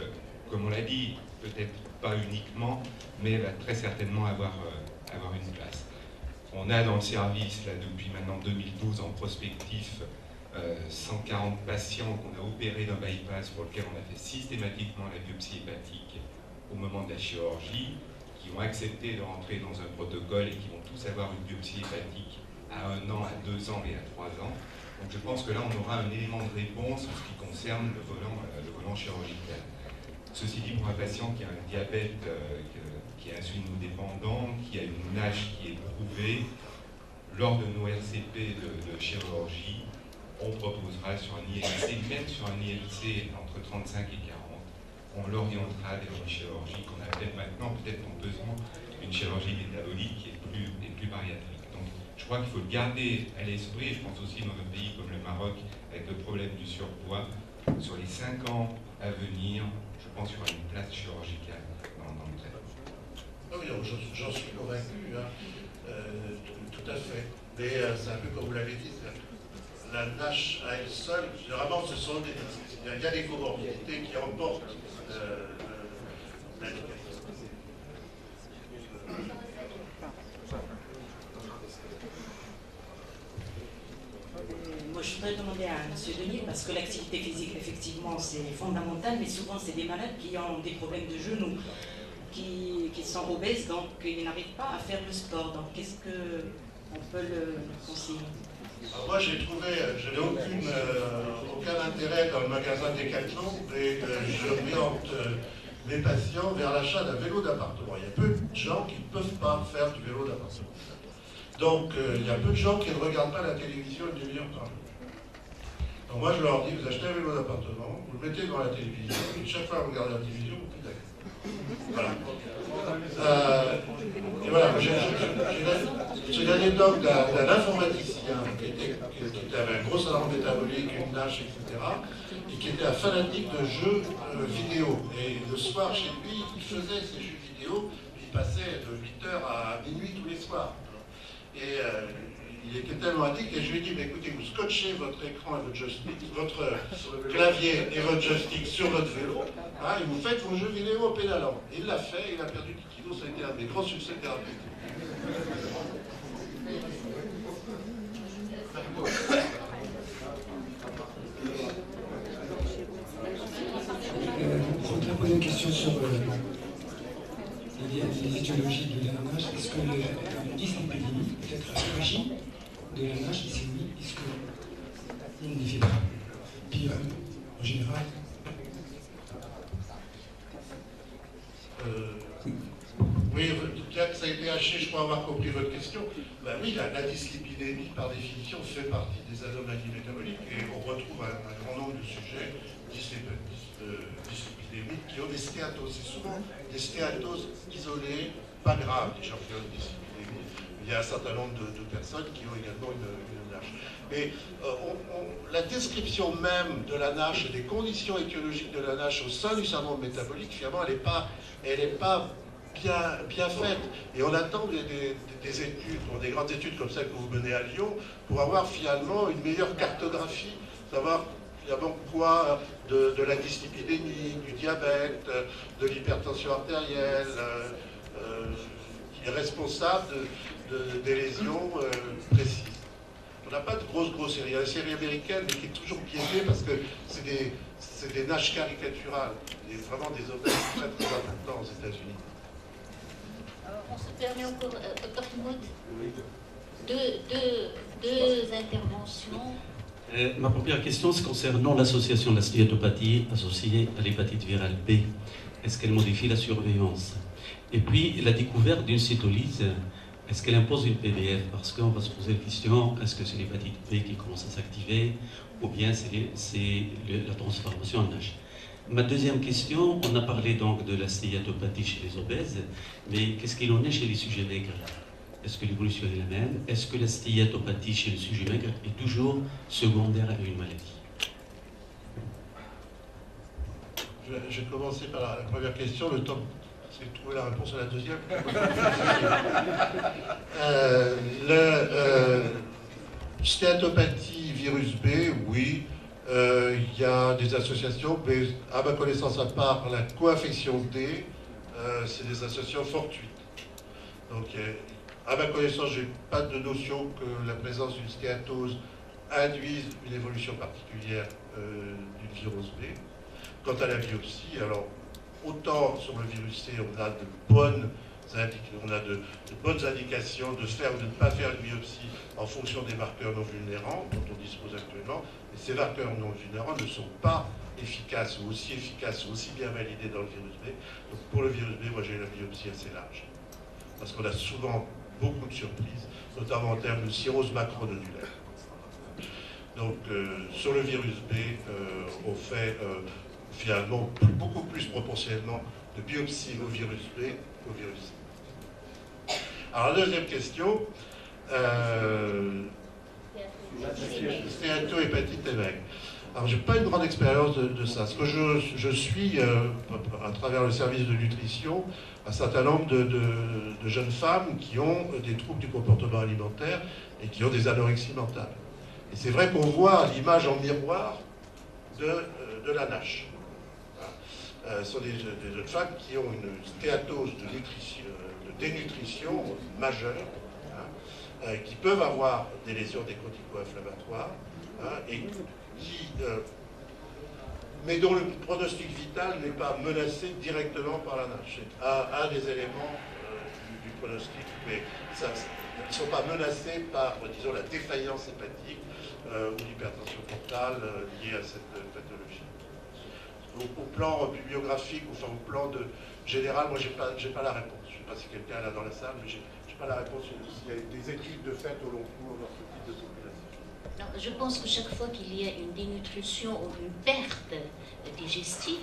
comme on l'a dit, peut-être pas uniquement, mais va très certainement avoir une place. On a dans le service, là, depuis maintenant 2012, en prospectif, 140 patients qu'on a opérés d'un bypass pour lequel on a fait systématiquement la biopsie hépatique au moment de la chirurgie, qui ont accepté de rentrer dans un protocole et qui vont tous avoir une biopsie hépatique à 1 an, à 2 ans et à 3 ans. Donc je pense que là, on aura un élément de réponse en ce qui concerne le volant chirurgical. Ceci dit, pour un patient qui a un diabète qui est insulinodépendant, qui a une NASH qui est prouvée, lors de nos RCP de chirurgie, on proposera sur un ILC, même sur un ILC entre 35 et 40, on l'orientera vers une chirurgie qu'on appelle maintenant, peut-être dans 2 ans, une chirurgie métabolique qui est plus bariatrique. Donc je crois qu'il faut le garder à l'esprit, et je pense aussi dans un pays comme le Maroc, avec le problème du surpoids, sur les 5 ans à venir, je pense qu'il y aura une place chirurgicale dans le traitement. Ah oui, j'en suis convaincu, hein. Tout à fait. Mais c'est un peu comme vous l'avez dit, la NASH à elle seule, généralement, il y a des comorbidités qui emportent la Moi, je voudrais demander à M. Denis, parce que l'activité physique, effectivement, c'est fondamental, mais souvent, c'est des malades qui ont des problèmes de genoux, qui sont obèses, donc ils n'arrivent pas à faire le sport. Donc, qu'est-ce qu'on peut le conseiller? Alors moi, j'ai trouvé, je n'ai aucun intérêt dans le magasin Decathlon et j'oriente mes patients vers l'achat d'un vélo d'appartement. Il y a peu de gens qui ne peuvent pas faire du vélo d'appartement. Donc, il y a peu de gens qui ne regardent pas la télévision une demi-heure par jour. Donc moi je leur dis, vous achetez un vélo d'appartement, vous le mettez devant la télévision, et chaque fois que vous regardez la télévision, vous pliez la gueule. Voilà. Et voilà, j'ai l'anecdote d'un informaticien qui avait un gros salon métabolique, une nage, etc. Et qui était un fanatique de jeux vidéo. Et le soir, chez lui, il faisait ses jeux vidéo, il passait de 8h à minuit tous les soirs. Et il était tellement addict, et je lui ai dit, mais écoutez, vous scotchez votre écran et votre joystick, votre clavier et votre joystick sur votre vélo, hein, et vous faites vos jeux vidéo en pédalant. Et il l'a fait, il a perdu 10 kilos, ça a été un des grands succès thérapeutiques. Je voudrais poser une question sur les étiologies de la nage. Est-ce que la dyslipidémie peut être à l'origine de la nage? Et si oui, est-ce qu'il ne fait pas pire en général? Oui, bien que ça a été haché, je crois avoir compris votre question. Ben oui, la dyslipidémie, par définition, fait partie des anomalies métaboliques et on retrouve un grand nombre de sujets dyslipidémiques qui ont des stéatoses. C'est souvent des stéatoses isolées, pas graves, les gens qui ont une dyslipidémie. Il y a un certain nombre de personnes qui ont également une NASH. Mais la description même de la NASH et des conditions étiologiques de la NASH au sein du syndrome métabolique, finalement, elle n'est pas bien faite. Et on attend des études, des grandes études comme celles que vous menez à Lyon, pour avoir finalement une meilleure cartographie, savoir finalement quoi de la dyslipidémie, du diabète, de l'hypertension artérielle, qui est responsable des lésions précises. On n'a pas de grosse série. Il y a la série américaine, mais qui est toujours biaisée parce que c'est des NASH caricaturales. Il y a vraiment des obèses très importants aux États-Unis. On se permet encore, Dr. Moud, deux interventions. Ma première question, c'est concernant l'association de la stéatopathie associée à l'hépatite virale B. Est-ce qu'elle modifie la surveillance? Et puis, la découverte d'une cytolyse, est-ce qu'elle impose une PVF? Parce qu'on va se poser la question, est-ce que c'est l'hépatite B qui commence à s'activer ou bien c'est la transformation en NASH? Ma deuxième question, on a parlé donc de la stéatopathie chez les obèses, mais qu'est-ce qu'il en est chez les sujets maigres? Est-ce que l'évolution est la même? Est-ce que la stéatopathie chez le sujet maigre est toujours secondaire à une maladie? Je vais commencer par la première question, le temps c'est de trouver la réponse à la deuxième. Stéatopathie virus B, oui. Il y a des associations, mais à ma connaissance, à part la co-infection D, c'est des associations fortuites. Donc, à ma connaissance, je n'ai pas de notion que la présence d'une stéatose induise une évolution particulière du virus B. Quant à la biopsie, alors, autant sur le virus C, on a de bonnes indications de faire ou de ne pas faire une biopsie en fonction des marqueurs non vulnérants dont on dispose actuellement. Et ces marqueurs non vulnérants ne sont pas efficaces ou aussi bien validés dans le virus B. Donc pour le virus B, moi j'ai la biopsie assez large. Parce qu'on a souvent beaucoup de surprises, notamment en termes de cirrhose macronodulaire. Donc sur le virus B, on fait finalement beaucoup plus proportionnellement de biopsie au virus B qu'au virus C. Alors la deuxième question, stéatohépatite maigre. Alors j'ai pas une grande expérience de ça. Ce que je suis, à travers le service de nutrition, un certain nombre de jeunes femmes qui ont des troubles du comportement alimentaire et qui ont des anorexies mentales. Et c'est vrai qu'on voit l'image en miroir de la NASH. Ce sont des jeunes femmes qui ont une stéatose de dénutrition majeure, qui peuvent avoir des lésions des cortico-inflammatoires, et mais dont le pronostic vital n'est pas menacé directement par la NASH. C'est un des éléments du pronostic, mais ils ne sont pas menacés par, disons, la défaillance hépatique ou l'hypertension portale liée à cette pathologie. Au plan bibliographique, enfin au plan général, moi j'ai pas la réponse. Je ne sais pas si quelqu'un est là dans la salle, mais j'ai pas la réponse s'il y a des études de fait au long cours dans ce type de population. Non, je pense que chaque fois qu'il y a une dénutrition ou une perte digestive,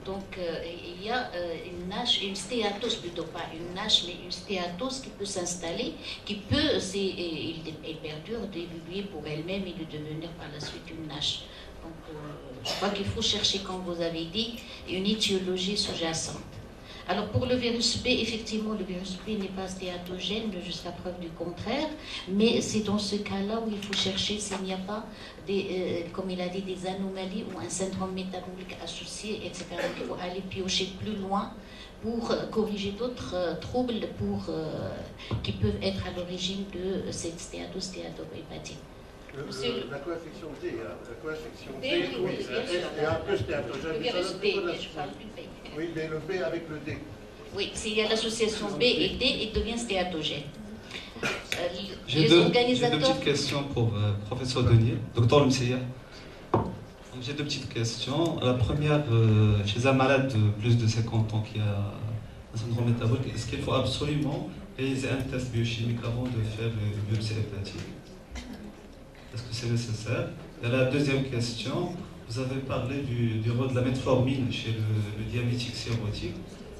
donc il y a une NASH, une stéatose plutôt, pas une NASH, mais une stéatose qui peut s'installer, qui peut, elle perdure, d'évoluer pour elle-même et de devenir par la suite une NASH. Donc je crois qu'il faut chercher, comme vous avez dit, une étiologie sous-jacente. Alors pour le virus B, effectivement, le virus B n'est pas stéatogène jusqu'à preuve du contraire, mais c'est dans ce cas-là où il faut chercher s'il n'y a pas, comme il a dit, des anomalies ou un syndrome métabolique associé, etc. Donc il faut aller piocher plus loin pour corriger d'autres troubles qui peuvent être à l'origine de cette stéatohépatite. La coaffection D, la coaffection D, oui, est un peu stéatogène. Le virus B, mais je parle du B. Oui, mais le B avec le D. Oui, s'il y a l'association B et D, il devient stéatogène. J'ai deux petites questions pour professeur Denier, docteur Mseya. J'ai deux petites questions. La première, chez un malade de plus de 50 ans qui a un syndrome métabolique, est-ce qu'il faut absolument réaliser un test biochimique avant de faire le biopsie hépatique? Est-ce que c'est nécessaire? Et la deuxième question, vous avez parlé du rôle de la metformine chez le diabétique cirrhotique.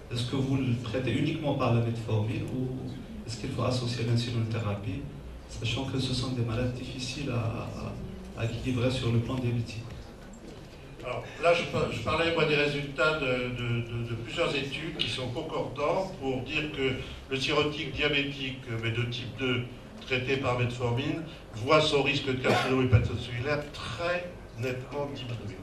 Est-ce que vous le traitez uniquement par la metformine ou est-ce qu'il faut associer l'insulinothérapie, sachant que ce sont des malades difficiles à équilibrer sur le plan diabétique? Alors là, je parlais moi des résultats de plusieurs études qui sont concordants pour dire que le cirrhotique diabétique, mais de type 2, traité par metformine, voit son risque de carcinome hépatocellulaire très nettement diminué.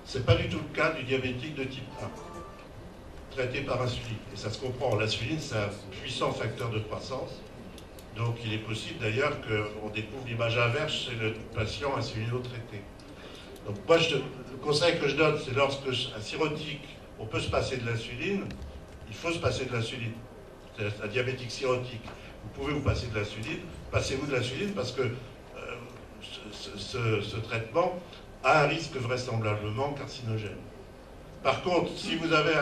Ce n'est pas du tout le cas du diabétique de type 1, traité par insuline. Et ça se comprend, l'insuline c'est un puissant facteur de croissance, donc il est possible d'ailleurs qu'on découvre l'image inverse chez le patient insulino-traité. Donc moi, le conseil que je donne, c'est lorsque un cirrhotique, on peut se passer de l'insuline, il faut se passer de l'insuline. C'est un diabétique cirrhotique. Vous pouvez vous passer de l'insuline, passez-vous de l'insuline parce que ce traitement a un risque vraisemblablement carcinogène. Par contre, si vous avez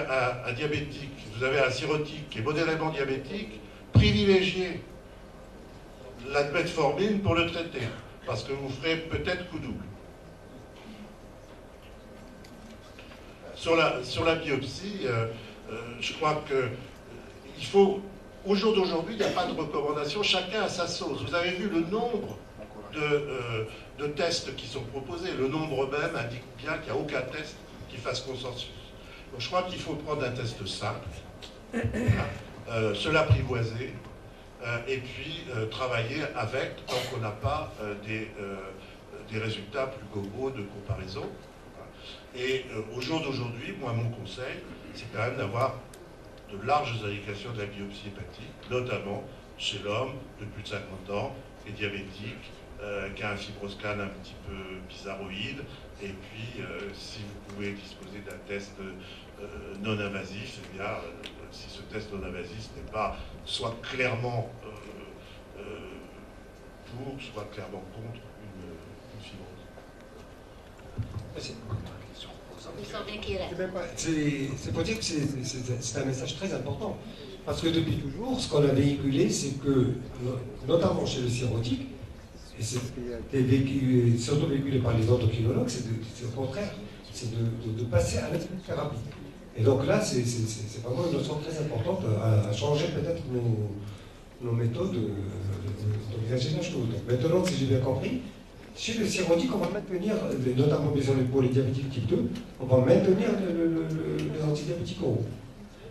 un diabétique, vous avez un cirrhotique qui est modérément diabétique, privilégiez la metformine pour le traiter, parce que vous ferez peut-être coup double. Sur la biopsie, je crois qu'il faut... Au jour d'aujourd'hui, il n'y a pas de recommandation, chacun a sa sauce. Vous avez vu le nombre de tests qui sont proposés. Le nombre même indique bien qu'il n'y a aucun test qui fasse consensus. Donc je crois qu'il faut prendre un test simple, se l'apprivoiser, et puis travailler avec tant qu'on n'a pas des résultats plus globaux de comparaison. Et au jour d'aujourd'hui, moi, mon conseil, c'est quand même d'avoir de larges indications de la biopsie hépatique, notamment chez l'homme de plus de 50 ans, qui est diabétique, qui a un fibroscan un petit peu bizarroïde, et puis si vous pouvez disposer d'un test non invasif, eh bien, si ce test non invasif n'est pas soit clairement pour, soit clairement contre une fibrose. C'est pour dire que c'est un message très important. Parce que depuis toujours, ce qu'on a véhiculé, c'est que, notamment chez le cirrhotique, et c'est surtout véhiculé par les endocrinologues, c'est au contraire, c'est de passer à l'insuline-thérapie. Et donc là, c'est vraiment une notion très importante à changer peut-être nos méthodes d'organisation de choses. Donc maintenant, si j'ai bien compris, chez le cirrhotique, on va maintenir, notamment pour les diabétiques type 2, on va maintenir les antidiabétiques oraux.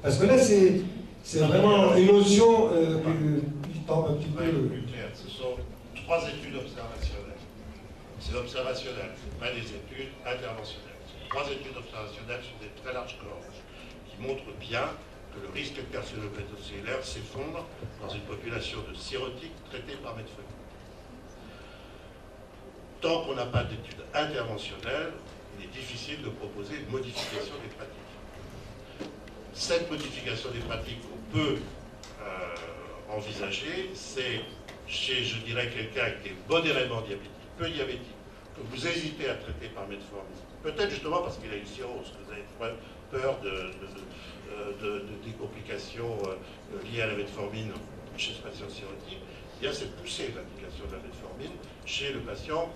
Parce que là, c'est vraiment une notion qui tombe un petit peu... Ce sont 3 études observationnelles. C'est observationnel, pas des études interventionnelles. 3 études observationnelles sur des très larges cohortes qui montrent bien que le risque de carcinome hépatocellulaire s'effondre dans une population de cirrhotiques traités par metformine. Tant qu'on n'a pas d'études interventionnelles, il est difficile de proposer une modification des pratiques. Cette modification des pratiques qu'on peut envisager, c'est chez, je dirais, quelqu'un qui est modérément diabétique, peu diabétique, que vous hésitez à traiter par metformine. Peut-être justement parce qu'il a une cirrhose, que vous avez peur des complications liées à la metformine chez ce patient cirrhotique. il y a cette poussée de l'application de la metformine chez le patient. De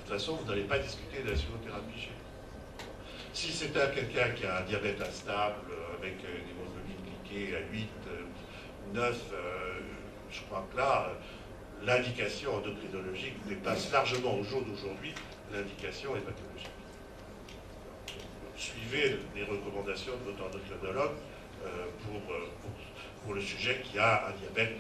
toute façon, vous n'allez pas discuter de la chimiothérapie chez lui. Si c'est quelqu'un qui a un diabète instable, avec une hémoglobine glyquée à 8, 9, je crois que là, l'indication endocrinologique dépasse largement au jour d'aujourd'hui l'indication hépatologique. Suivez les recommandations de votre endocrinologue pour le sujet qui a un diabète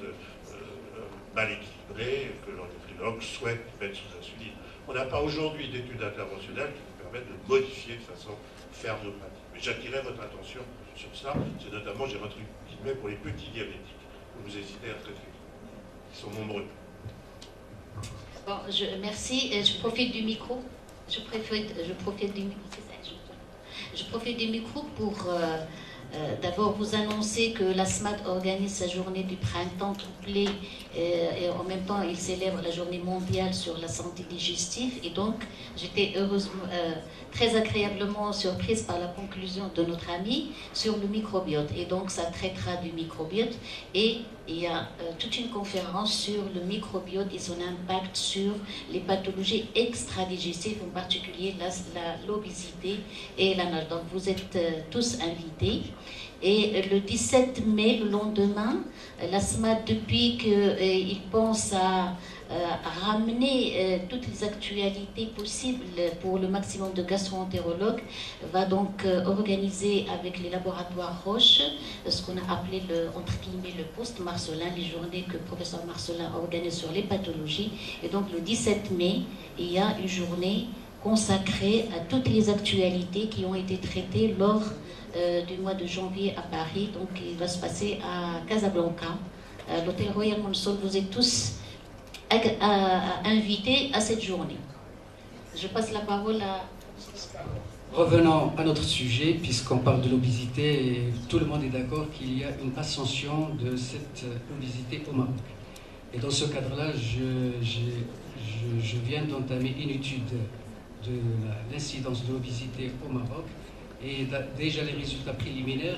mal équilibré, que l'endocrinologue souhaite mettre sous insuline. On n'a pas aujourd'hui d'études interventionnelles qui nous permettent de modifier de façon ferme nos pratiques. Mais j'attirais votre attention sur ça, c'est notamment, j'ai retenu guillemets, pour les petits diabétiques, que vous hésitez à traiter. Ils sont nombreux. Bon, merci. Je profite du micro. Je profite du micro pour d'abord vous annoncer que la SMAD organise sa journée du printemps couplée et en même temps il célèbre la journée mondiale sur la santé digestive, et donc j'étais heureusement très agréablement surprise par la conclusion de notre ami sur le microbiote, et donc ça traitera du microbiote, et il y a toute une conférence sur le microbiote et son impact sur les pathologies extra-digestives, en particulier l'obésité et la nage. Donc vous êtes tous invités. Et le 17 mai, le lendemain, la SMAD, depuis qu'il pense à ramener toutes les actualités possibles pour le maximum de gastro-entérologues, va donc organiser avec les laboratoires Roche ce qu'on a appelé entre guillemets le post-Marcelin, les journées que le professeur Marcelin organise sur les pathologies. Et donc le 17 mai, il y a une journée consacrée à toutes les actualités qui ont été traitées lors du mois de janvier à Paris. Donc il va se passer à Casablanca, l'hôtel Royal Monsol. Vous êtes tous invités à cette journée. Je passe la parole à... Revenons à notre sujet, puisqu'on parle de l'obésité, tout le monde est d'accord qu'il y a une ascension de cette obésité au Maroc. Et dans ce cadre-là, je viens d'entamer une étude de l'incidence de l'obésité au Maroc, et déjà les résultats préliminaires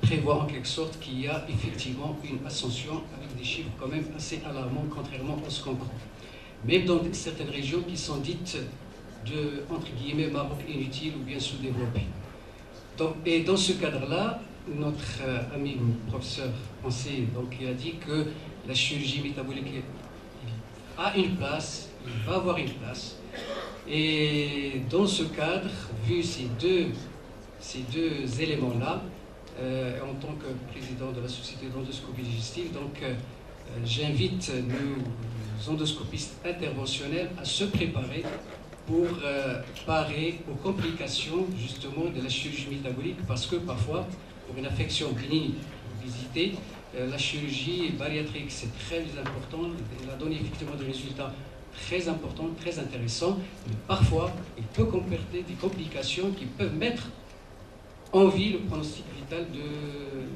prévoient en quelque sorte qu'il y a effectivement une ascension avec des chiffres quand même assez alarmants, contrairement à ce qu'on croit. Même dans certaines régions qui sont dites de, entre guillemets, Maroc inutile ou bien sous-développé. Et dans ce cadre-là, notre ami professeur français il a dit que la chirurgie métabolique a une place, il va avoir une place. Et dans ce cadre, vu ces deux éléments-là, en tant que président de la Société d'endoscopie digestive, j'invite nos endoscopistes interventionnels à se préparer pour parer aux complications justement de la chirurgie métabolique, parce que parfois, pour une affection bénigne, l'obésité, la chirurgie bariatrique, c'est très important, elle a donné effectivement des résultats très importants, très intéressants, mais parfois, il peut comporter des complications qui peuvent mettre en vie le pronostic vital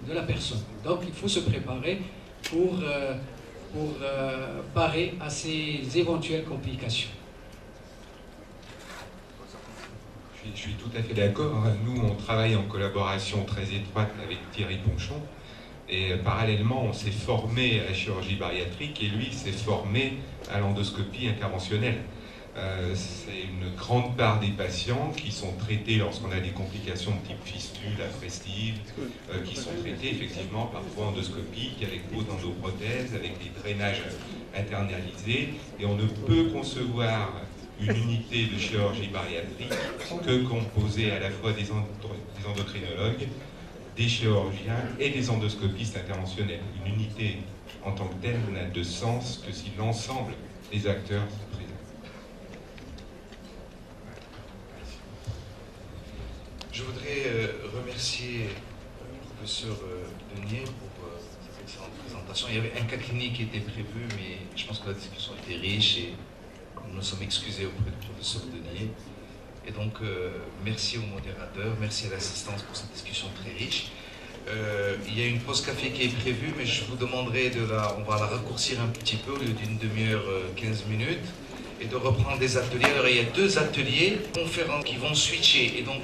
de la personne. Donc, il faut se préparer pour parer à ces éventuelles complications. Je suis tout à fait d'accord. Nous, on travaille en collaboration très étroite avec Thierry Ponchon. Et parallèlement, on s'est formé à la chirurgie bariatrique et lui s'est formé à l'endoscopie interventionnelle. C'est une grande part des patients qui sont traités lorsqu'on a des complications de type fistule, afrestive, qui sont traités effectivement parfois endoscopiques, avec pose d'endoprothèse, avec des drainages internalisés. Et on ne peut concevoir une unité de chirurgie bariatrique que composée à la fois des endocrinologues, des chirurgiens et des endoscopistes interventionnels. Une unité en tant que telle n'a de sens que si l'ensemble des acteurs sont présents. Je voudrais remercier le professeur Denier pour cette excellente présentation. Il y avait un cas clinique qui était prévu, mais je pense que la discussion était riche et nous nous sommes excusés auprès du professeur Denier. Et donc, merci au modérateur, merci à l'assistance pour cette discussion très riche. Il y a une pause café qui est prévue, mais je vous demanderai on va la raccourcir un petit peu, au lieu d'une demi-heure, 15 minutes, et de reprendre des ateliers. Alors, il y a 2 ateliers conférents qui vont switcher, et donc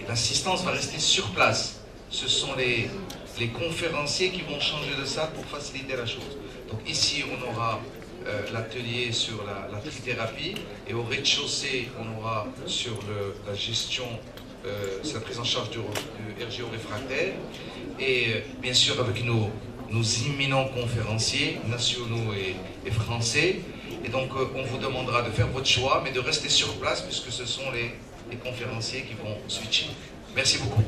l'assistance va rester sur place. Ce sont les conférenciers qui vont changer de salle pour faciliter la chose. Donc ici, on aura l'atelier sur la trithérapie, et au rez-de-chaussée, on aura sur la gestion, c'est la prise en charge du RGO réfractaire, et bien sûr avec nos imminents conférenciers nationaux et français. Et donc on vous demandera de faire votre choix, mais de rester sur place puisque ce sont les conférenciers qui vont switcher. Merci beaucoup.